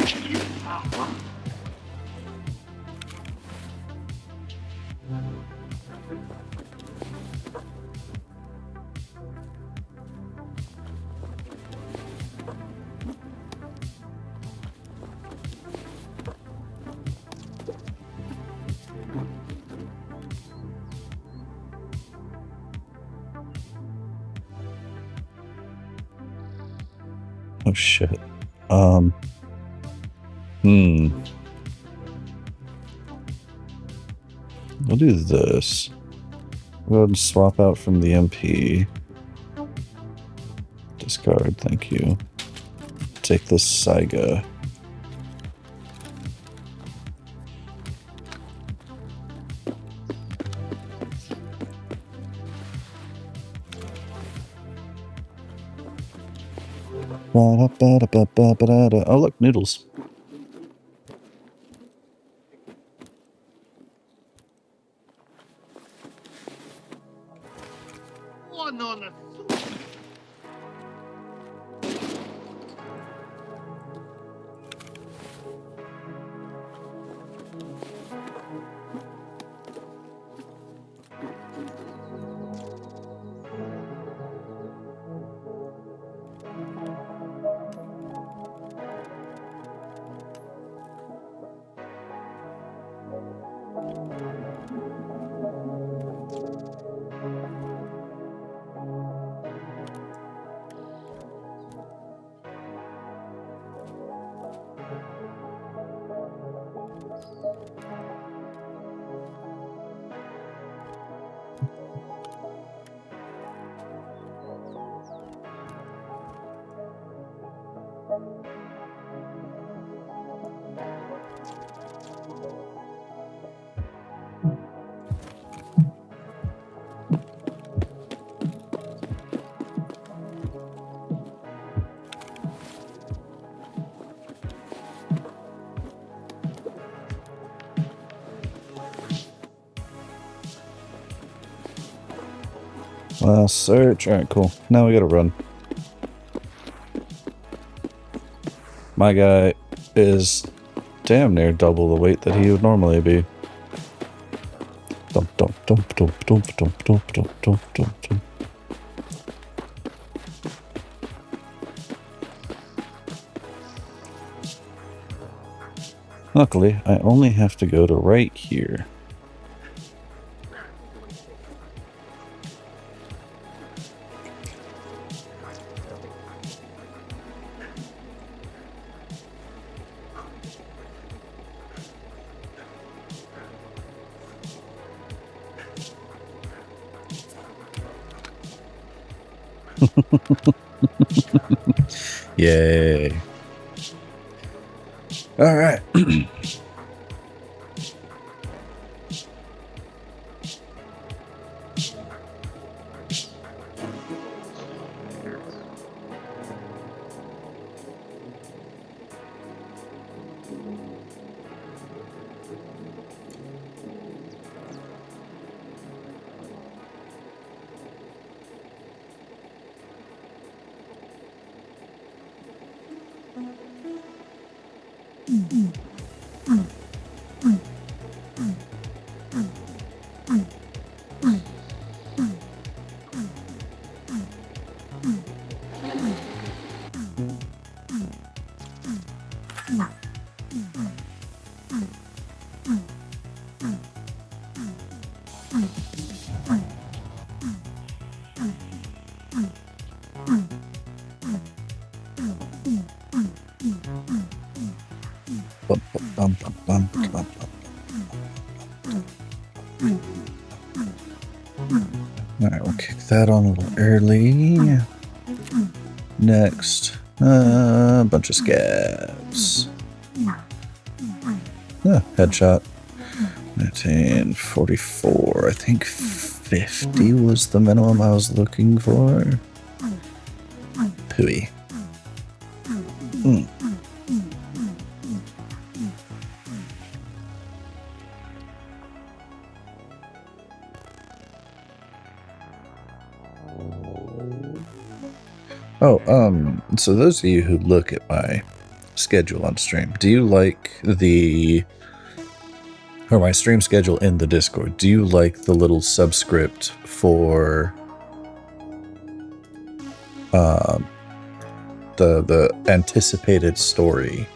Oh shit. We'll do this. Go ahead and swap out from the MP. Discard, thank you. Take this Saiga. Oh look, noodles. Вон он, Last search. Alright, cool. Now we gotta run. My guy is damn near double the weight that he would normally be. Dump, dump, dump, dump, dump, dump, dump, dump, dump, dump, dump. Luckily, I only have to go to right here. Yay. All right. Bum, bum, bum, bum, bum. Alright, we'll kick that on a little early. Next, a bunch of scabs. Headshot. 1944. I think 50 was the minimum I was looking for. Pooey. Oh, so those of you who look at my schedule on stream, do you like my stream schedule in the Discord, do you like the little subscript for the anticipated story?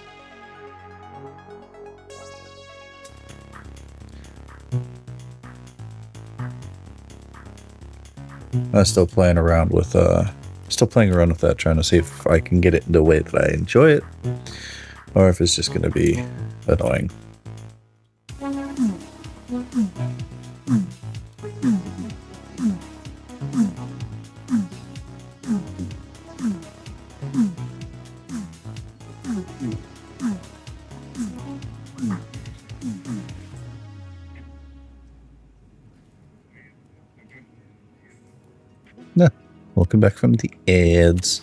I'm still playing around with that, trying to see if I can get it in a way that I enjoy it, or if it's just going to be annoying. No, welcome back from the ads.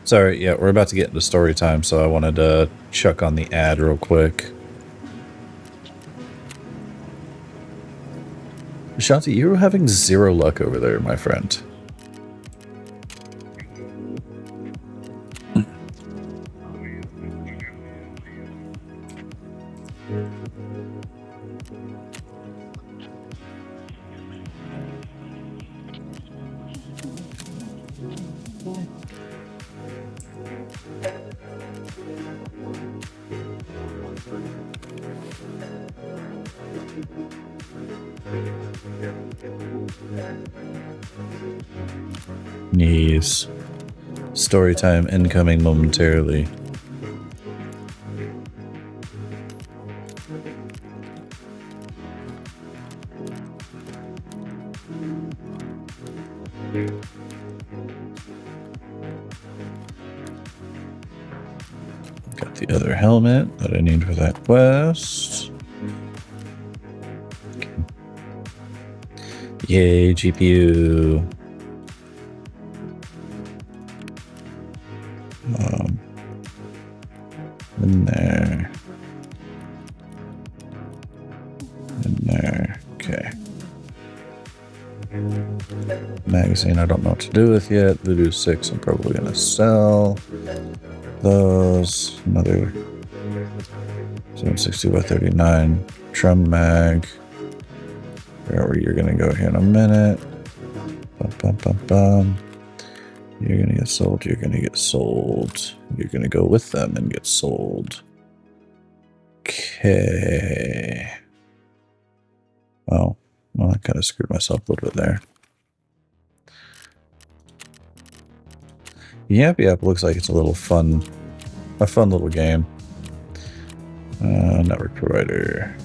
Sorry, yeah, we're about to get into story time, so I wanted to chuck on the ad real quick. Shanti, you're having zero luck over there, my friend. Yes. Story time incoming momentarily. Got the other helmet that I need for that quest. Yay, GPU. In there. In there. Okay. Magazine I don't know what to do with yet. Voodoo 6 I'm probably going to sell. Those. Another 760 by 39. Drum mag. Where you're going to go here in a minute. Bum, bum, bum, bum. You're going to get sold. You're going to get sold. You're going to go with them and get sold. Okay. Well, I kind of screwed myself a little bit there. Yep, looks like it's a fun little game. Network provider.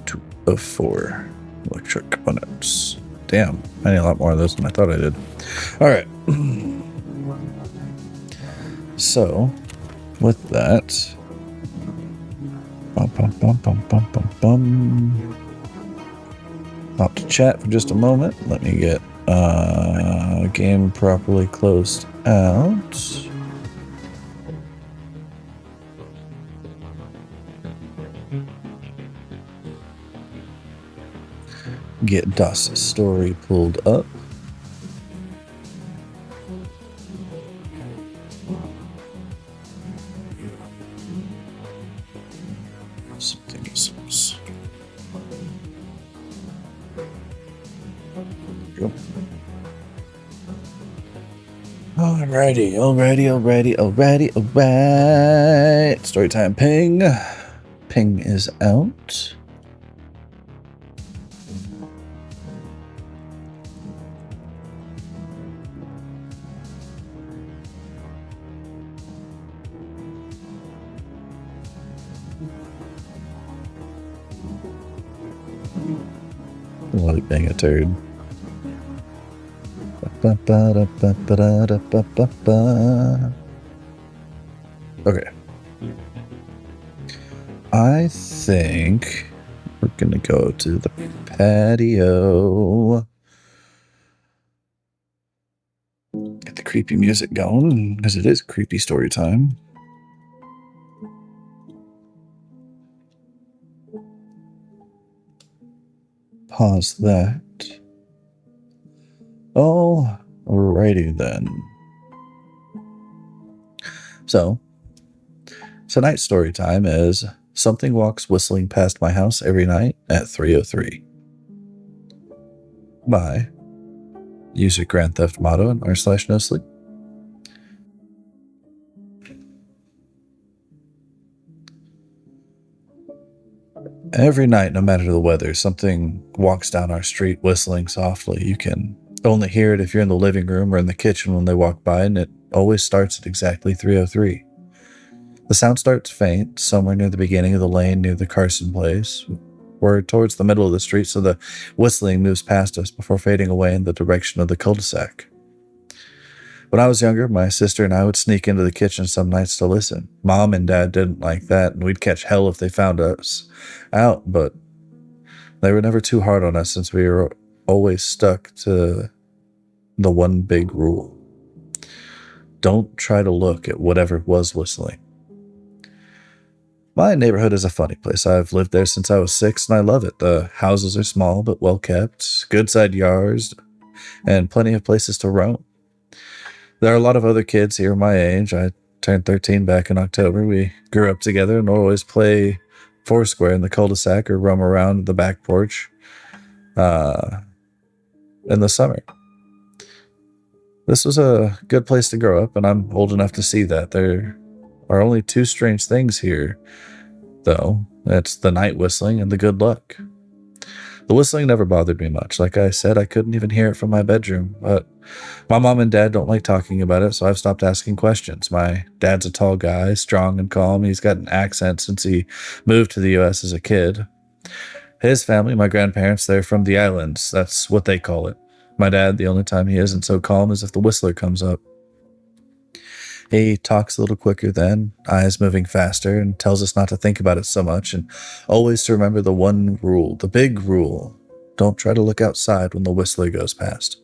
204 electric components. Damn, I need a lot more of those than I thought I did. All right. So, with that, Hop to chat for just a moment. Let me get game properly closed out. Get DOS story pulled up. Something else. There we go. Alrighty. Storytime ping. Ping is out. Like being a turd. Okay. I think we're gonna go to the patio. Get the creepy music going, because it is creepy story time. Pause that. Oh, alrighty then. So, tonight's story time is something walks whistling past my house every night at 3:03. By user Grand Theft Motto and r/no sleep. Every night, no matter the weather, something walks down our street whistling softly. You can only hear it if you're in the living room or in the kitchen when they walk by, and it always starts at exactly 3:03. The sound starts faint, somewhere near the beginning of the lane near the Carson place. We're towards the middle of the street, so the whistling moves past us before fading away in the direction of the cul-de-sac. When I was younger, my sister and I would sneak into the kitchen some nights to listen. Mom and Dad didn't like that, and we'd catch hell if they found us out, but they were never too hard on us since we were always stuck to the one big rule. Don't try to look at whatever was whistling. My neighborhood is a funny place. I've lived there since I was 6, and I love it. The houses are small but well kept, good side yards, and plenty of places to roam. There are a lot of other kids here my age. I turned 13 back in October. We grew up together and always play Foursquare in the cul-de-sac or roam around the back porch in the summer. This was a good place to grow up, and I'm old enough to see that. There are only two strange things here though. It's the night whistling and the good luck. The whistling never bothered me much. Like I said, I couldn't even hear it from my bedroom, but my mom and dad don't like talking about it, so I've stopped asking questions. My dad's a tall guy, strong and calm. He's got an accent since he moved to the U.S. as a kid. His family, my grandparents, they're from the islands. That's what they call it. My dad, the only time he isn't so calm is if the whistler comes up. He talks a little quicker then, eyes moving faster, and tells us not to think about it so much, and always to remember the one rule, the big rule. Don't try to look outside when the whistler goes past.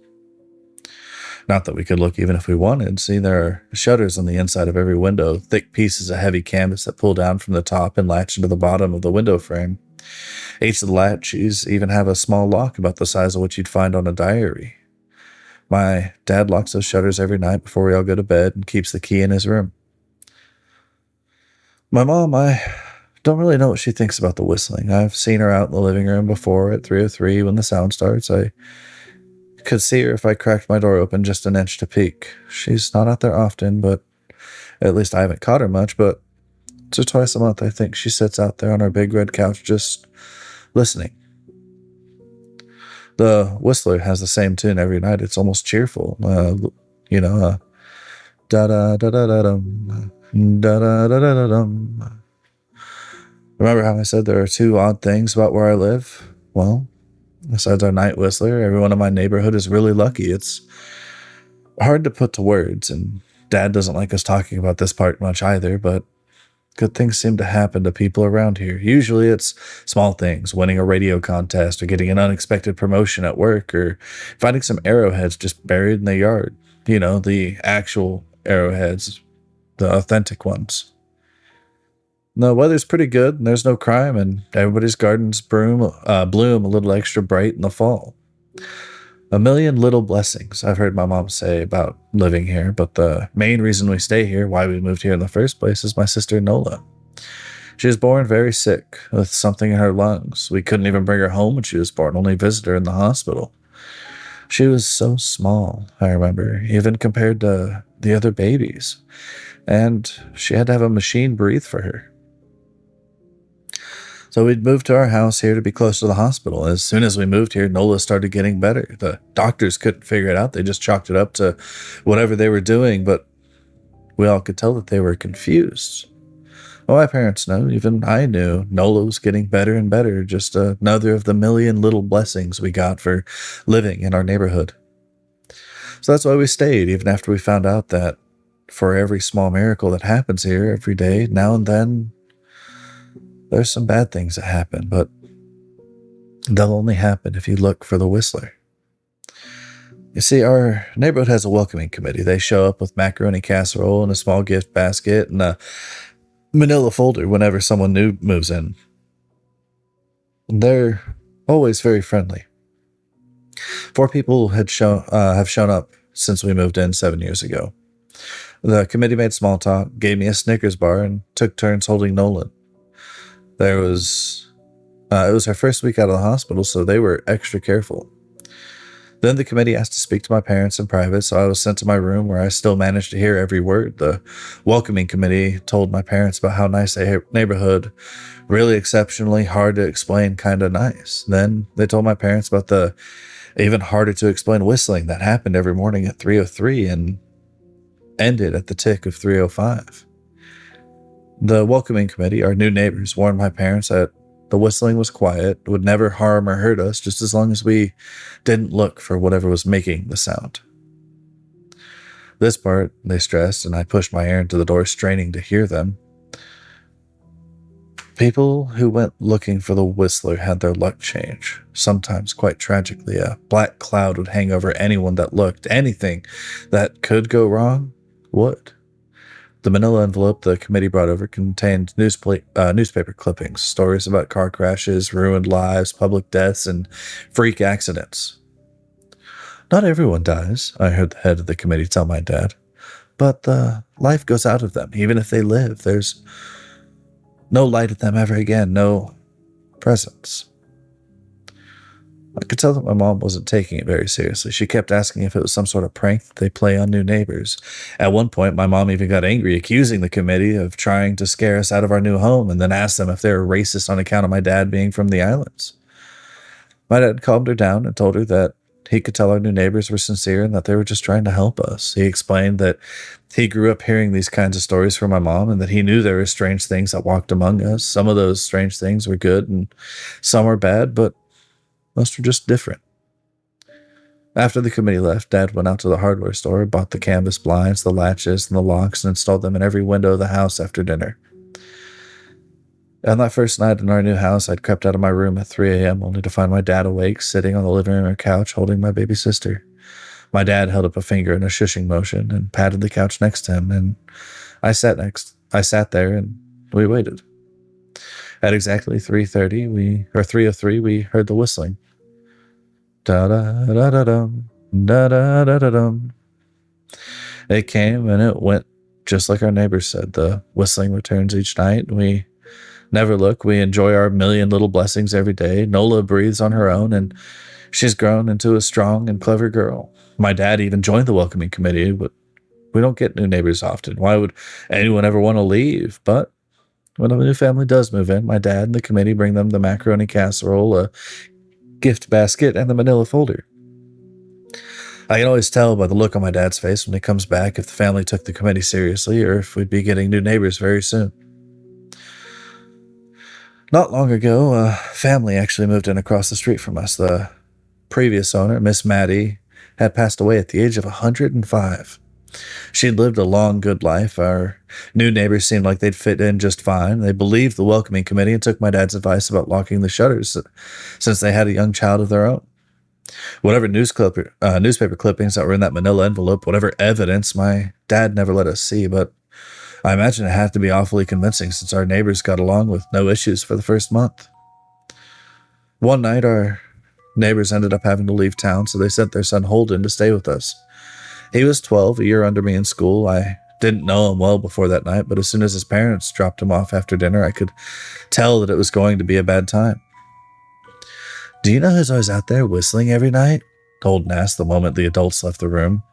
Not that we could look even if we wanted. See, there are shutters on the inside of every window, thick pieces of heavy canvas that pull down from the top and latch into the bottom of the window frame. Each of the latches even have a small lock about the size of what you'd find on a diary. My dad locks those shutters every night before we all go to bed and keeps the key in his room. My mom, I don't really know what she thinks about the whistling. I've seen her out in the living room before at 3:03 when the sound starts. I could see her if I cracked my door open just an inch to peek. She's not out there often, but at least I haven't caught her much, but once or twice a month I think she sits out there on her big red couch just listening. The whistler has the same tune every night. It's almost cheerful. Da da da da da dum, da da da da dum. Remember how I said there are two odd things about where I live? Well, besides our night whistler, everyone in my neighborhood is really lucky. It's hard to put to words, and Dad doesn't like us talking about this part much either, but good things seem to happen to people around here. Usually it's small things, winning a radio contest or getting an unexpected promotion at work or finding some arrowheads just buried in the yard. You know, the actual arrowheads, the authentic ones. The weather's pretty good and there's no crime and everybody's gardens bloom a little extra bright in the fall. A million little blessings, I've heard my mom say about living here, but the main reason we stay here, why we moved here in the first place, is my sister Nola. She was born very sick with something in her lungs. We couldn't even bring her home when she was born, only visit her in the hospital. She was so small, I remember, even compared to the other babies, and she had to have a machine breathe for her. So we'd moved to our house here to be close to the hospital. As soon as we moved here, Nola started getting better. The doctors couldn't figure it out. They just chalked it up to whatever they were doing, but we all could tell that they were confused. Well, my parents know, even I knew, Nola was getting better and better, just another of the million little blessings we got for living in our neighborhood. So that's why we stayed, even after we found out that for every small miracle that happens here every day, now and then, there's some bad things that happen, but they'll only happen if you look for the whistler. You see, our neighborhood has a welcoming committee. They show up with macaroni casserole and a small gift basket and a manila folder whenever someone new moves in. They're always very friendly. 4 people have shown up since we moved in 7 years ago. The committee made small talk, gave me a Snickers bar, and took turns holding Nolan. It was her first week out of the hospital, so they were extra careful. Then the committee asked to speak to my parents in private, so I was sent to my room where I still managed to hear every word. The welcoming committee told my parents about how nice a neighborhood, really exceptionally hard to explain, kind of nice. Then they told my parents about the even harder to explain whistling that happened every morning at 3:03 and ended at the tick of 3:05. The welcoming committee, our new neighbors, warned my parents that the whistling was quiet, would never harm or hurt us, just as long as we didn't look for whatever was making the sound. This part, they stressed, and I pushed my ear into the door, straining to hear them. People who went looking for the whistler had their luck change. Sometimes, quite tragically, a black cloud would hang over anyone that looked. Anything that could go wrong would. The manila envelope the committee brought over contained newspaper clippings, stories about car crashes, ruined lives, public deaths, and freak accidents. Not everyone dies, I heard the head of the committee tell my dad, but the life goes out of them. Even if they live, there's no light at them ever again, no presence. I could tell that my mom wasn't taking it very seriously. She kept asking if it was some sort of prank that they play on new neighbors. At one point, my mom even got angry, accusing the committee of trying to scare us out of our new home, and then asked them if they were racist on account of my dad being from the islands. My dad calmed her down and told her that he could tell our new neighbors were sincere and that they were just trying to help us. He explained that he grew up hearing these kinds of stories from my mom and that he knew there were strange things that walked among us. Some of those strange things were good and some were bad, but most were just different. After the committee left, Dad went out to the hardware store, bought the canvas blinds, the latches, and the locks, and installed them in every window of the house after dinner. On that first night in our new house, I'd crept out of my room at 3 a.m. only to find my dad awake, sitting on the living room couch holding my baby sister. My dad held up a finger in a shushing motion and patted the couch next to him, and I sat there and we waited. At exactly 3:03, we heard the whistling. Da-da-da-da-dum, da-da-da-da-dum. It came and it went just like our neighbors said. The whistling returns each night. We never look. We enjoy our million little blessings every day. Nola breathes on her own, and she's grown into a strong and clever girl. My dad even joined the welcoming committee, but we don't get new neighbors often. Why would anyone ever want to leave? But when a new family does move in, my dad and the committee bring them the macaroni casserole, a gift basket, and the manila folder. I can always tell by the look on my dad's face when he comes back if the family took the committee seriously or if we'd be getting new neighbors very soon. Not long ago, a family actually moved in across the street from us. The previous owner, Miss Maddie, had passed away at the age of 105. She'd lived a long, good life. Our new neighbors seemed like they'd fit in just fine. They believed the welcoming committee and took my dad's advice about locking the shutters since they had a young child of their own. Whatever newspaper clippings that were in that manila envelope, whatever evidence, my dad never let us see, but I imagine it had to be awfully convincing since our neighbors got along with no issues for the first month. One night, our neighbors ended up having to leave town, so they sent their son Holden to stay with us. He was 12, a year under me in school. I didn't know him well before that night, but as soon as his parents dropped him off after dinner, I could tell that it was going to be a bad time. "Do you know who's always out there whistling every night?" Holden asked the moment the adults left the room.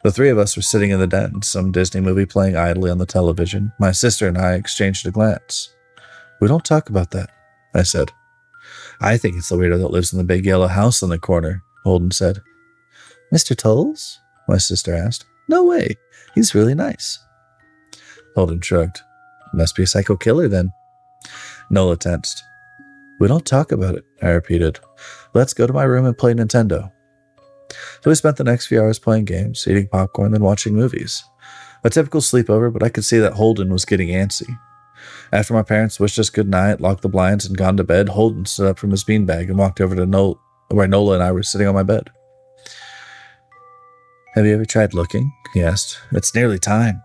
The three of us were sitting in the den, some Disney movie playing idly on the television. My sister and I exchanged a glance. "We don't talk about that," I said. "I think it's the weirdo that lives in the big yellow house in the corner," Holden said. "Mr. Tolles?" my sister asked. "No way. He's really nice." Holden shrugged. "Must be a psycho killer then." Nola tensed. "We don't talk about it," I repeated. "Let's go to my room and play Nintendo." So we spent the next few hours playing games, eating popcorn, and watching movies. A typical sleepover, but I could see that Holden was getting antsy. After my parents wished us good night, locked the blinds, and gone to bed, Holden stood up from his beanbag and walked over to where Nola and I were sitting on my bed. "Have you ever tried looking?" he asked. "It's nearly time."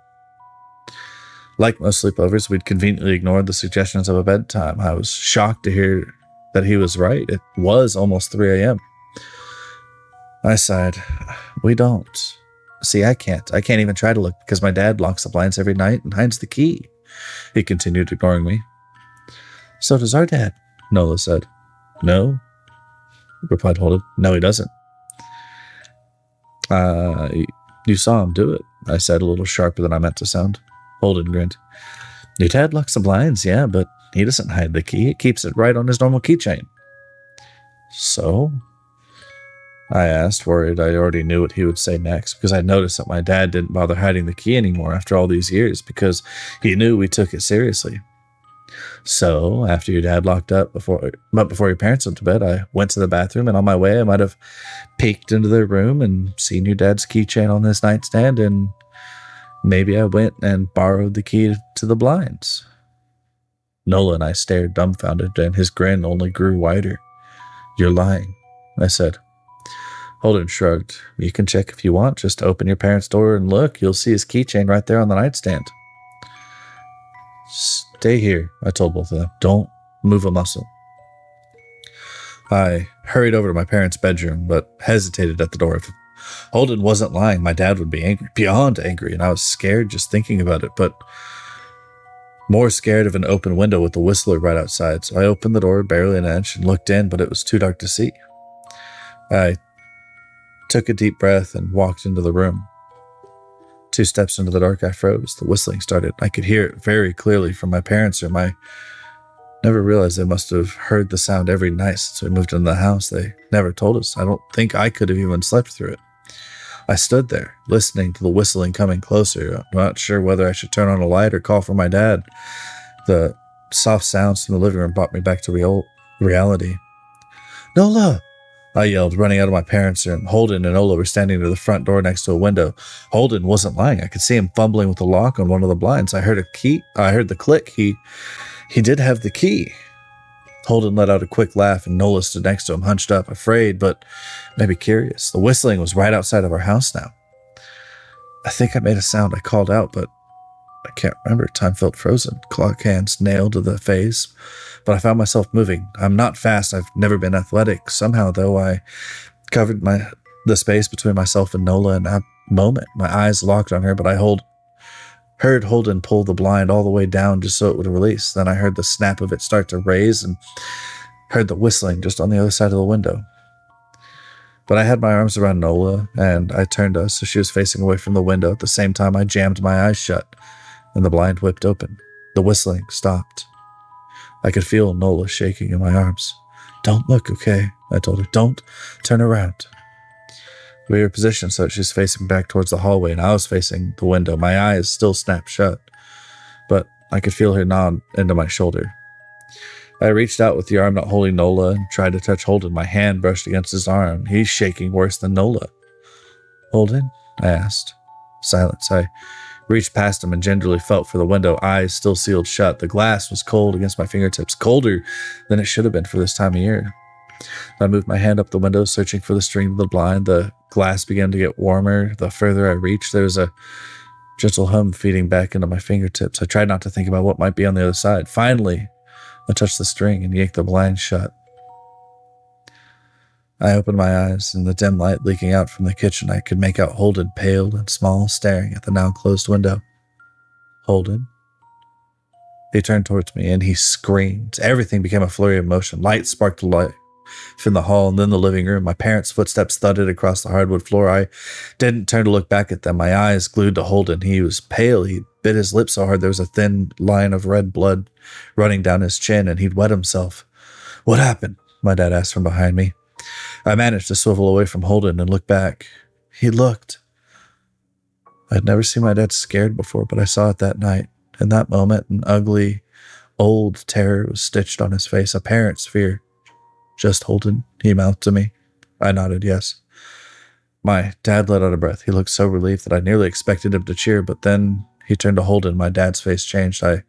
Like most sleepovers, we'd conveniently ignored the suggestions of a bedtime. I was shocked to hear that he was right. It was almost 3 a.m. I sighed. "We don't. See, I can't. I can't even try to look because my dad locks the blinds every night and hides the key." He continued, ignoring me. "So does our dad," Nola said. "No," replied Holden. "No, he doesn't." You saw him do it," I said, a little sharper than I meant to sound. Holden grinned. "Your dad locks the blinds, yeah, but he doesn't hide the key. He keeps it right on his normal keychain." "So?" I asked, worried I already knew what he would say next, because I noticed that my dad didn't bother hiding the key anymore after all these years, because he knew we took it seriously. "So, after your dad locked up before your parents went to bed, I went to the bathroom, and on my way I might have peeked into their room and seen your dad's keychain on this nightstand, and maybe I went and borrowed the key to the blinds." Nola and I stared dumbfounded, and his grin only grew wider. "You're lying," I said. Holden shrugged. "You can check if you want. Just open your parents' door and look. You'll see his keychain right there on the nightstand." "Stay here," I told both of them. "Don't move a muscle." I hurried over to my parents' bedroom, but hesitated at the door. If Holden wasn't lying, my dad would be angry, beyond angry, and I was scared just thinking about it, but more scared of an open window with the whistler right outside. So I opened the door barely an inch and looked in, but it was too dark to see. I took a deep breath and walked into the room. 2 steps into the dark, I froze. The whistling started. I could hear it very clearly from my parents' room. I never realized they must have heard the sound every night since we moved into the house. They never told us. I don't think I could have even slept through it. I stood there, listening to the whistling coming closer. I'm not sure whether I should turn on a light or call for my dad. The soft sounds from the living room brought me back to reality. "Nola!" I yelled, running out of my parents' room. Holden and Ola were standing near the front door next to a window. Holden wasn't lying. I could see him fumbling with the lock on one of the blinds. I heard the click. He did have the key. Holden let out a quick laugh, and Nola stood next to him, hunched up, afraid, but maybe curious. The whistling was right outside of our house now. I think I made a sound. I called out, but I can't remember. Time felt frozen. Clock hands nailed to the face, but I found myself moving. I'm not fast. I've never been athletic. Somehow, though, I covered the space between myself and Nola in that moment. My eyes locked on her, but I heard Holden pull the blind all the way down just so it would release. Then I heard the snap of it start to raise and heard the whistling just on the other side of the window. But I had my arms around Nola, and I turned to us so she was facing away from the window. At the same time, I jammed my eyes shut, and the blind whipped open. The whistling stopped. I could feel Nola shaking in my arms. "Don't look, okay?" I told her. "Don't turn around." We were positioned so that she was facing back towards the hallway, and I was facing the window. My eyes still snapped shut, but I could feel her nod into my shoulder. I reached out with the arm not holding Nola and tried to touch Holden. My hand brushed against his arm. He's shaking worse than Nola. "Holden?" I asked. Silence. I reached past him and gingerly felt for the window, eyes still sealed shut. The glass was cold against my fingertips, colder than it should have been for this time of year. I moved my hand up the window, searching for the string of the blind. The glass began to get warmer. The further I reached, there was a gentle hum feeding back into my fingertips. I tried not to think about what might be on the other side. Finally, I touched the string and yanked the blind shut. I opened my eyes. In the dim light leaking out from the kitchen, I could make out Holden, pale and small, staring at the now closed window. "Holden?" He turned towards me and he screamed. Everything became a flurry of motion. Light sparked light from the hall and then the living room. My parents' footsteps thudded across the hardwood floor. I didn't turn to look back at them, my eyes glued to Holden. He was pale. He bit his lip so hard there was a thin line of red blood running down his chin, and he'd wet himself. "What happened?" my dad asked from behind me. I managed to swivel away from Holden and look back. He looked. I'd never seen my dad scared before, but I saw it that night. In that moment, an ugly, old terror was stitched on his face, a parent's fear. "Just Holden?" he mouthed to me. I nodded yes. My dad let out a breath. He looked so relieved that I nearly expected him to cheer, but then he turned to Holden. My dad's face changed. I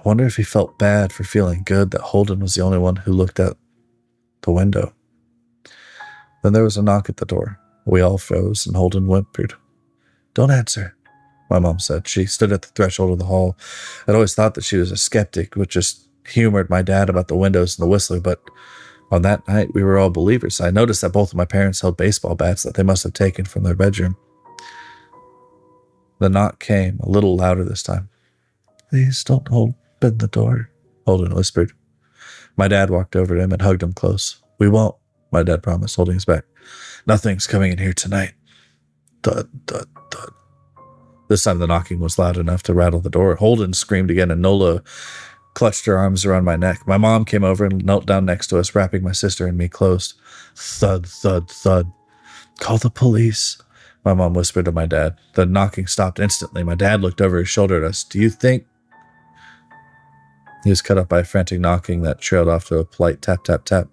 wonder if he felt bad for feeling good that Holden was the only one who looked out the window. Then there was a knock at the door. We all froze, and Holden whimpered. "Don't answer," my mom said. She stood at the threshold of the hall. I'd always thought that she was a skeptic, which just humored my dad about the windows and the whistler, but on that night we were all believers. I noticed that both of my parents held baseball bats that they must have taken from their bedroom. The knock came, a little louder this time. "Please don't open the door," Holden whispered. My dad walked over to him and hugged him close. "We won't," my dad promised, holding us back. "Nothing's coming in here tonight." Thud, thud, thud. This time the knocking was loud enough to rattle the door. Holden screamed again, and Nola clutched her arms around my neck. My mom came over and knelt down next to us, wrapping my sister and me close. Thud, thud, thud. "Call the police," my mom whispered to my dad. The knocking stopped instantly. My dad looked over his shoulder at us. "Do you think—" He was cut off by a frantic knocking that trailed off to a polite tap, tap, tap.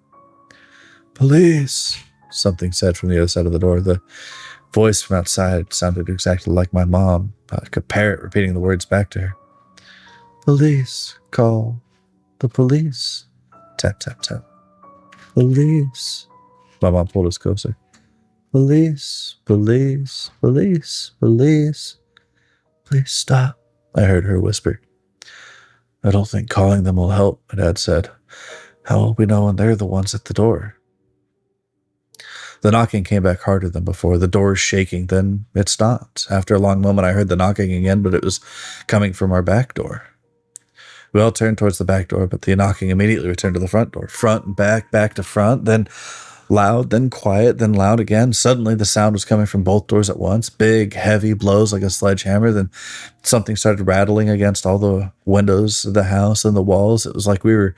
"Police," something said from the other side of the door. The voice from outside sounded exactly like my mom, like a parrot repeating the words back to her. "Police, call the police." Tap, tap, tap. "Police." My mom pulled us closer. "Police, police, police, police. Please stop," I heard her whisper. "I don't think calling them will help," my dad said. "How will we know when they're the ones at the door?" The knocking came back harder than before, the doors shaking, then it stopped. After a long moment, I heard the knocking again, but it was coming from our back door. We all turned towards the back door, but the knocking immediately returned to the front door. Front and back, back to front, then Loud, then quiet, then loud again. Suddenly the sound was coming from both doors at once. Big, heavy blows like a sledgehammer. Then something started rattling against all the windows of the house and the walls. It was like we were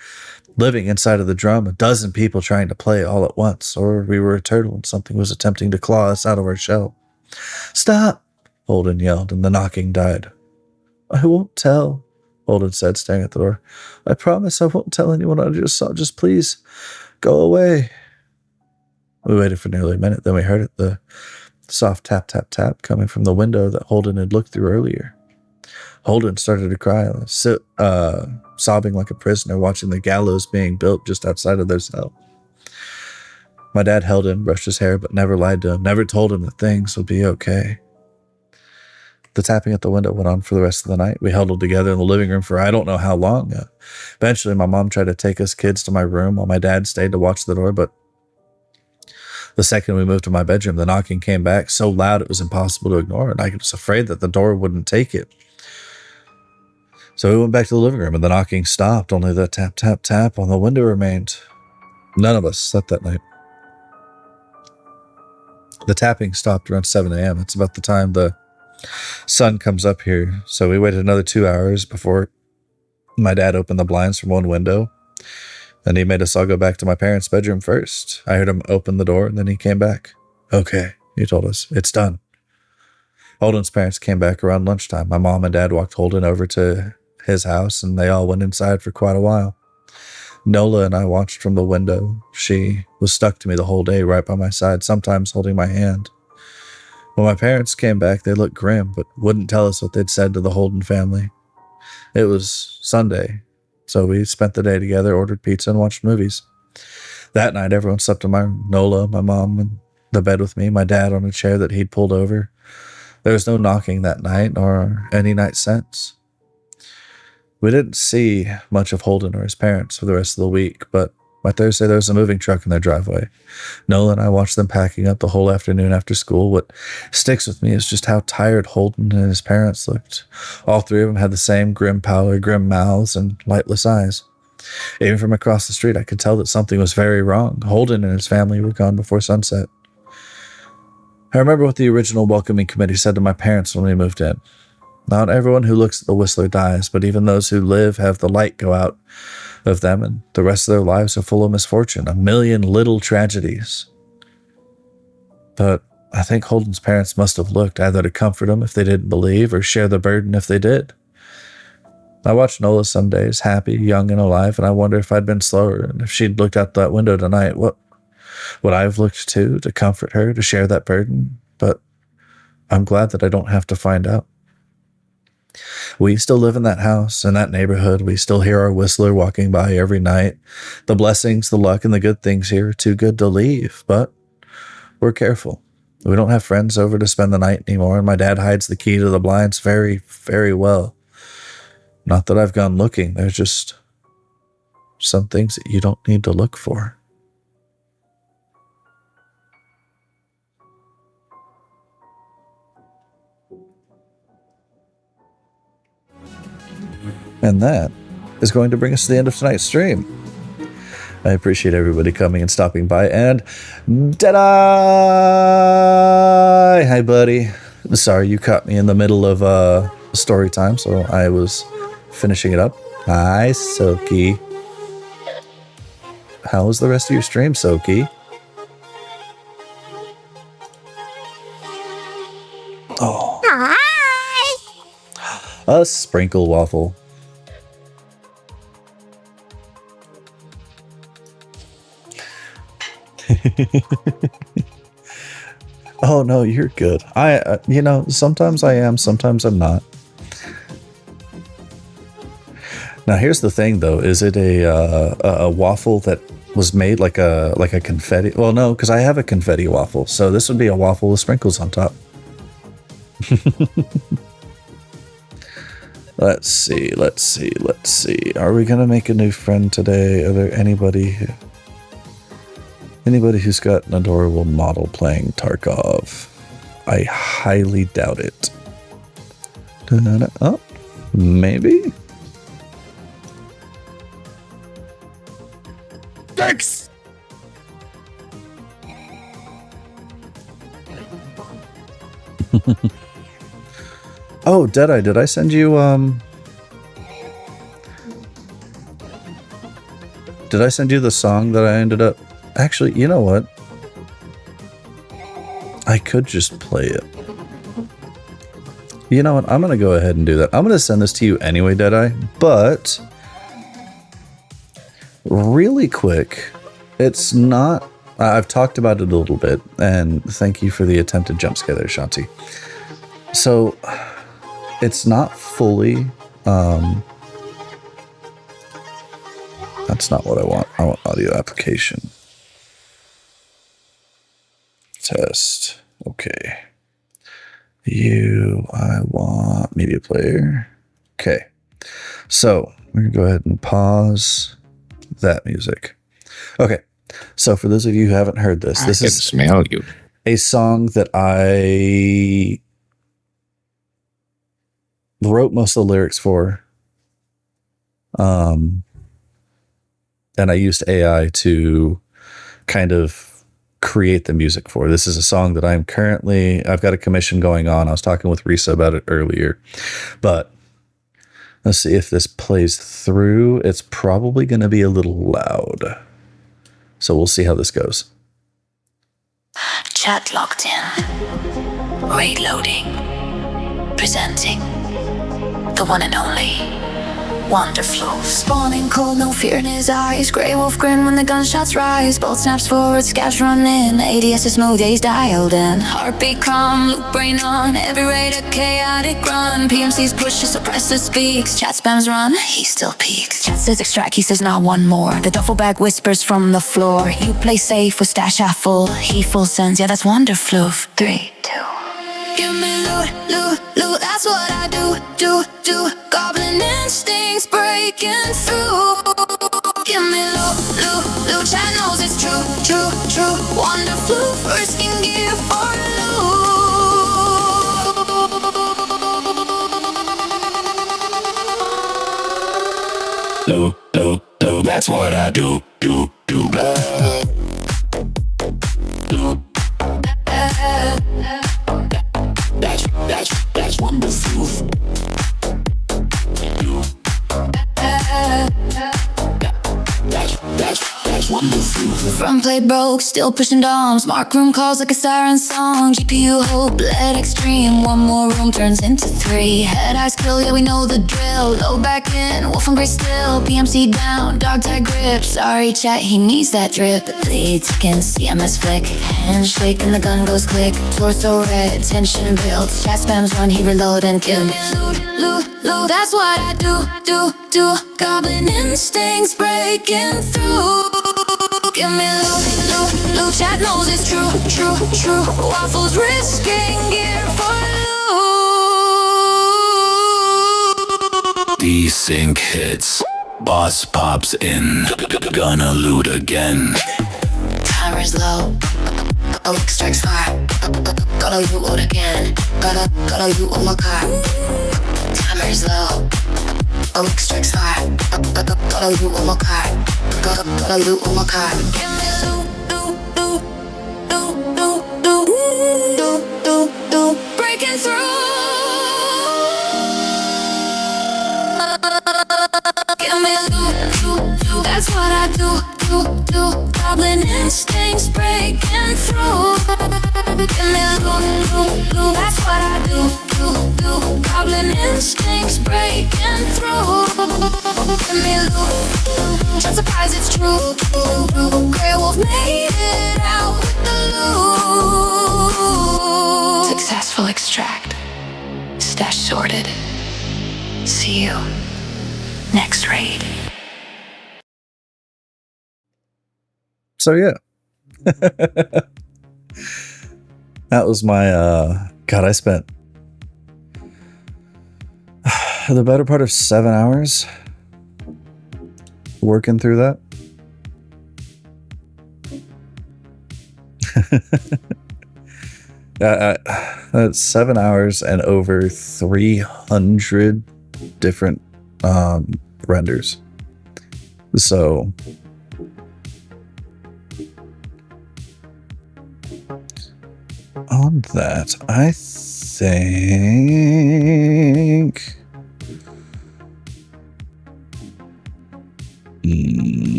living inside of the drum, a dozen people trying to play all at once, or we were a turtle and something was attempting to claw us out of our shell. Stop! Holden yelled, and the knocking died. I won't tell, Holden said, staring at the door. I promise I won't tell anyone I just saw. Just please go away. We waited for nearly a minute, then we heard it, the soft tap, tap, tap coming from the window that Holden had looked through earlier. Holden started to cry, sobbing like a prisoner watching the gallows being built just outside of their cell. My dad held him, brushed his hair, but never lied to him, never told him that things would be okay. The tapping at the window went on for the rest of the night. We huddled together in the living room for I don't know how long. Eventually, my mom tried to take us kids to my room while my dad stayed to watch the door, but the second we moved to my bedroom, the knocking came back so loud it was impossible to ignore, and I was afraid that the door wouldn't take it. So we went back to the living room, and the knocking stopped. Only the tap, tap, tap on the window remained. None of us slept that night. The tapping stopped around 7 a.m. It's about the time the sun comes up here, so we waited another 2 hours before my dad opened the blinds from one window. Then he made us all go back to my parents' bedroom first. I heard him open the door, and then he came back. Okay, he told us, it's done. Holden's parents came back around lunchtime. My mom and dad walked Holden over to his house, and they all went inside for quite a while. Nola and I watched from the window. She was stuck to me the whole day, right by my side, sometimes holding my hand. When my parents came back, they looked grim, but wouldn't tell us what they'd said to the Holden family. It was Sunday, so we spent the day together, ordered pizza, and watched movies. That night, everyone slept in my room. Nola, my mom, in the bed with me, my dad on a chair that he'd pulled over. There was no knocking that night, nor any night since. We didn't see much of Holden or his parents for the rest of the week, but by Thursday there was a moving truck in their driveway. Nola and I watched them packing up the whole afternoon after school. What sticks with me is just how tired Holden and his parents looked. All three of them had the same grim pallor, grim mouths, and lightless eyes. Even from across the street, I could tell that something was very wrong. Holden and his family were gone before sunset. I remember what the original welcoming committee said to my parents when we moved in. Not everyone who looks at the Whistler dies, but even those who live have the light go out of them, and the rest of their lives are full of misfortune, a million little tragedies. But I think Holden's parents must have looked either to comfort him if they didn't believe, or share the burden if they did. I watched Nola some days, happy, young, and alive, and I wonder if I'd been slower, and if she'd looked out that window tonight, what would I have looked to comfort her, to share that burden? But I'm glad that I don't have to find out. We still live in that house, in that neighborhood. We still hear our Whistler walking by every night. The blessings, the luck, and the good things here are too good to leave, but we're careful. We don't have friends over to spend the night anymore, and my dad hides the key to the blinds very, very well. Not that I've gone looking. There's just some things that you don't need to look for. And that is going to bring us to the end of tonight's stream. I appreciate everybody coming and stopping by. And Deadeye! Hi, buddy. Sorry, you caught me in the middle of story time, so I was finishing it up. Hi, Soki. How was the rest of your stream, Soki? Oh. Hi. A sprinkle waffle. Oh no, you're good. Sometimes I am, sometimes I'm not. Now here's the thing though, is it a waffle that was made like a confetti? Well, no, because I have a confetti waffle, so this would be a waffle with sprinkles on top. Let's see. Are we gonna make a new friend today? Are there anybody who's got an adorable model playing Tarkov? I highly doubt it. Oh, maybe? Thanks! Oh, Deadeye, did I send you did I send you the song that I ended up actually, you know what? I could just play it. You know what? I'm gonna go ahead and do that. I'm gonna send this to you anyway, Deadeye, but really quick, it's not I've talked about it a little bit, and thank you for the attempted jump scare there, Shanti. So it's not fully that's not what I want. I want audio application. Test. Okay. I want media player. Okay. So we're gonna go ahead and pause that music. Okay. So for those of you who haven't heard this, this is smell you. a song that I wrote most of the lyrics for. And I used AI to kind of create the music for. This is a song that I've got a commission going on. I was talking with Risa about it earlier, but let's see if this plays through. It's probably going to be a little loud. So we'll see how this goes. Chat locked in. Raid loading. Presenting the one and only Wonderful. Spawning cold, no fear in his eyes. Grey wolf grin when the gunshots rise. Bolt snaps forward, scabs run in. ADS is smooth, days dialed in. Heartbeat calm, loop brain on. Every raid a chaotic run. PMC's push to suppress it speaks. Chat spams run, he still peeks. Chat says extract, he says not one more. The duffel bag whispers from the floor. You play safe with stash half full. He full sends, yeah that's Wonderful. 3, 2. Give me loot, loot, loot, that's what I do. Goblin instincts breaking through. Give me loot, loot, loot, chat knows it's true. Wonderful, risking gear for loot. Loot, that's what I do. That's wonderful. That's wonderful. Front plate broke, still pushing doms. Mark room calls like a siren song. GPU hope, bled extreme. One more room turns into 3. Head eyes kill, yeah we know the drill. Low back in, wolf and gray still. PMC down, dog tag grip. Sorry chat, he needs that drip. Bleeds, can CMS flick. Handshake and the gun goes click. Torso red, tension builds. Chat spams run, he reload and kill. Loot, that's what I do. Goblin instincts breaking through. Give me loot, chat knows it's true. Waffles risking gear for loot. Desync hits, boss pops in, gonna loot again. Timer's low, Oak strikes fire, gotta loot again, gotta loot on my car. Timer's low, Oak strikes fire, gotta loot on my car, gotta loot on my car. Give me loot, breaking through. Give me loot, that's what I do. Goblin instincts breaking through. Give me loot, that's what I do. Goblin instincts breaking through. Give me loot, just surprised it's true. Grey wolf made it out with the loot. Successful extract. Stash sorted. See you next raid. So yeah. That was my God, I spent the better part of 7 hours working through that. That's 7 hours and over 300 different renders. So on that, I think.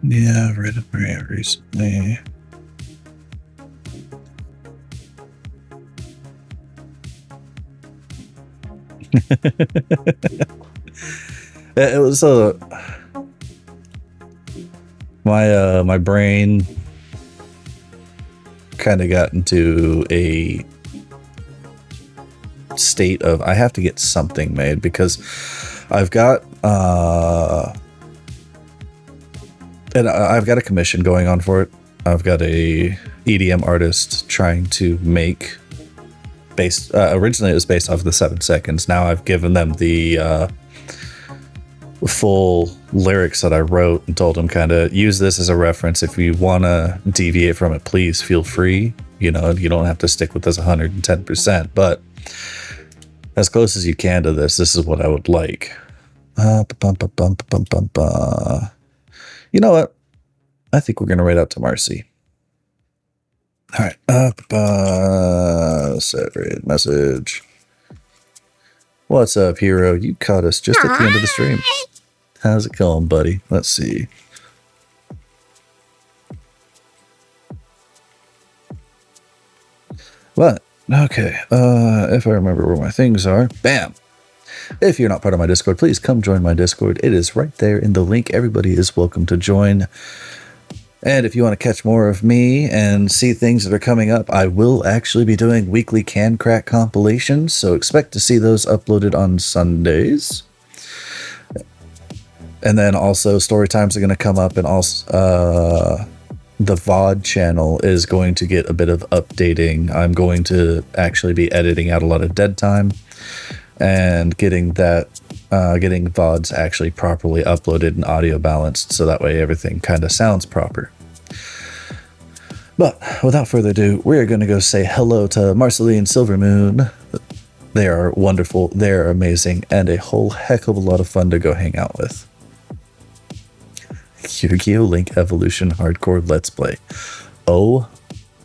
Yeah, I've read it very recently. It was my brain kind of got into a state of I have to get something made because I've got and I've got a commission going on for it. I've got a EDM artist trying to make based originally it was based off of the 7 seconds. Now I've given them the full lyrics that I wrote and told them kind of use this as a reference. If you want to deviate from it, please feel free. You know, you don't have to stick with this 110%, but as close as you can to this is what I would like. You know what? I think we're going to write out to Marcy. All right. Set read message. What's up, hero? You caught us just at the end of the stream. How's it going, buddy? Let's see. What? Okay. If I remember where my things are. Bam! If you're not part of my Discord, please come join my Discord. It is right there in the link. Everybody is welcome to join. And if you want to catch more of me and see things that are coming up, I will actually be doing weekly Can Crack compilations, so expect to see those uploaded on Sundays. And then also story times are going to come up, and also the VOD channel is going to get a bit of updating. I'm going to actually be editing out a lot of dead time and getting VODs actually properly uploaded and audio balanced, so that way everything kind of sounds proper. But without further ado, we're going to go say hello to Marceline Silvermoon. They are wonderful, they're amazing, and a whole heck of a lot of fun to go hang out with. Yu-Gi-Oh! Link Evolution Hardcore Let's Play. Oh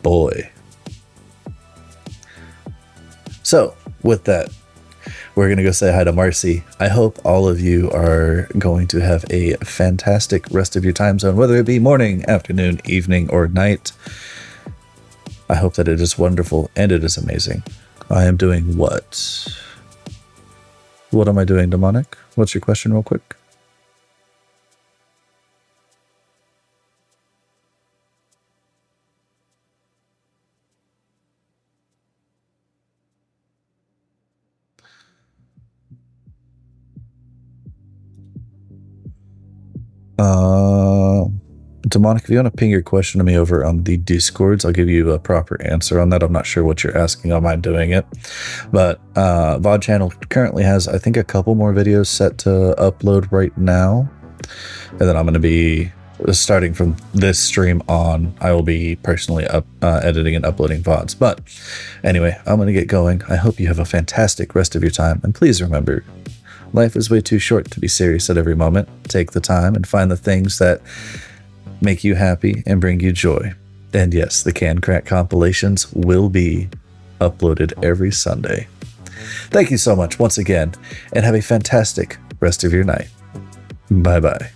boy. So, with that, we're going to go say hi to Marcy. I hope all of you are going to have a fantastic rest of your time zone, whether it be morning, afternoon, evening, or night. I hope that it is wonderful and it is amazing. I am doing what? What am I doing, Demonic? What's your question real quick? Demonic, if you want to ping your question to me over on the Discords, I'll give you a proper answer on that. I'm not sure what you're asking. I mind doing it. But VOD channel currently has, I think, a couple more videos set to upload right now. And then I'm going to be, starting from this stream on, I will be personally editing and uploading VODs. But anyway, I'm going to get going. I hope you have a fantastic rest of your time. And please remember, life is way too short to be serious at every moment. Take the time and find the things that make you happy and bring you joy. And yes, the Can Crack compilations will be uploaded every Sunday. Thank you so much once again, and have a fantastic rest of your night. Bye-bye.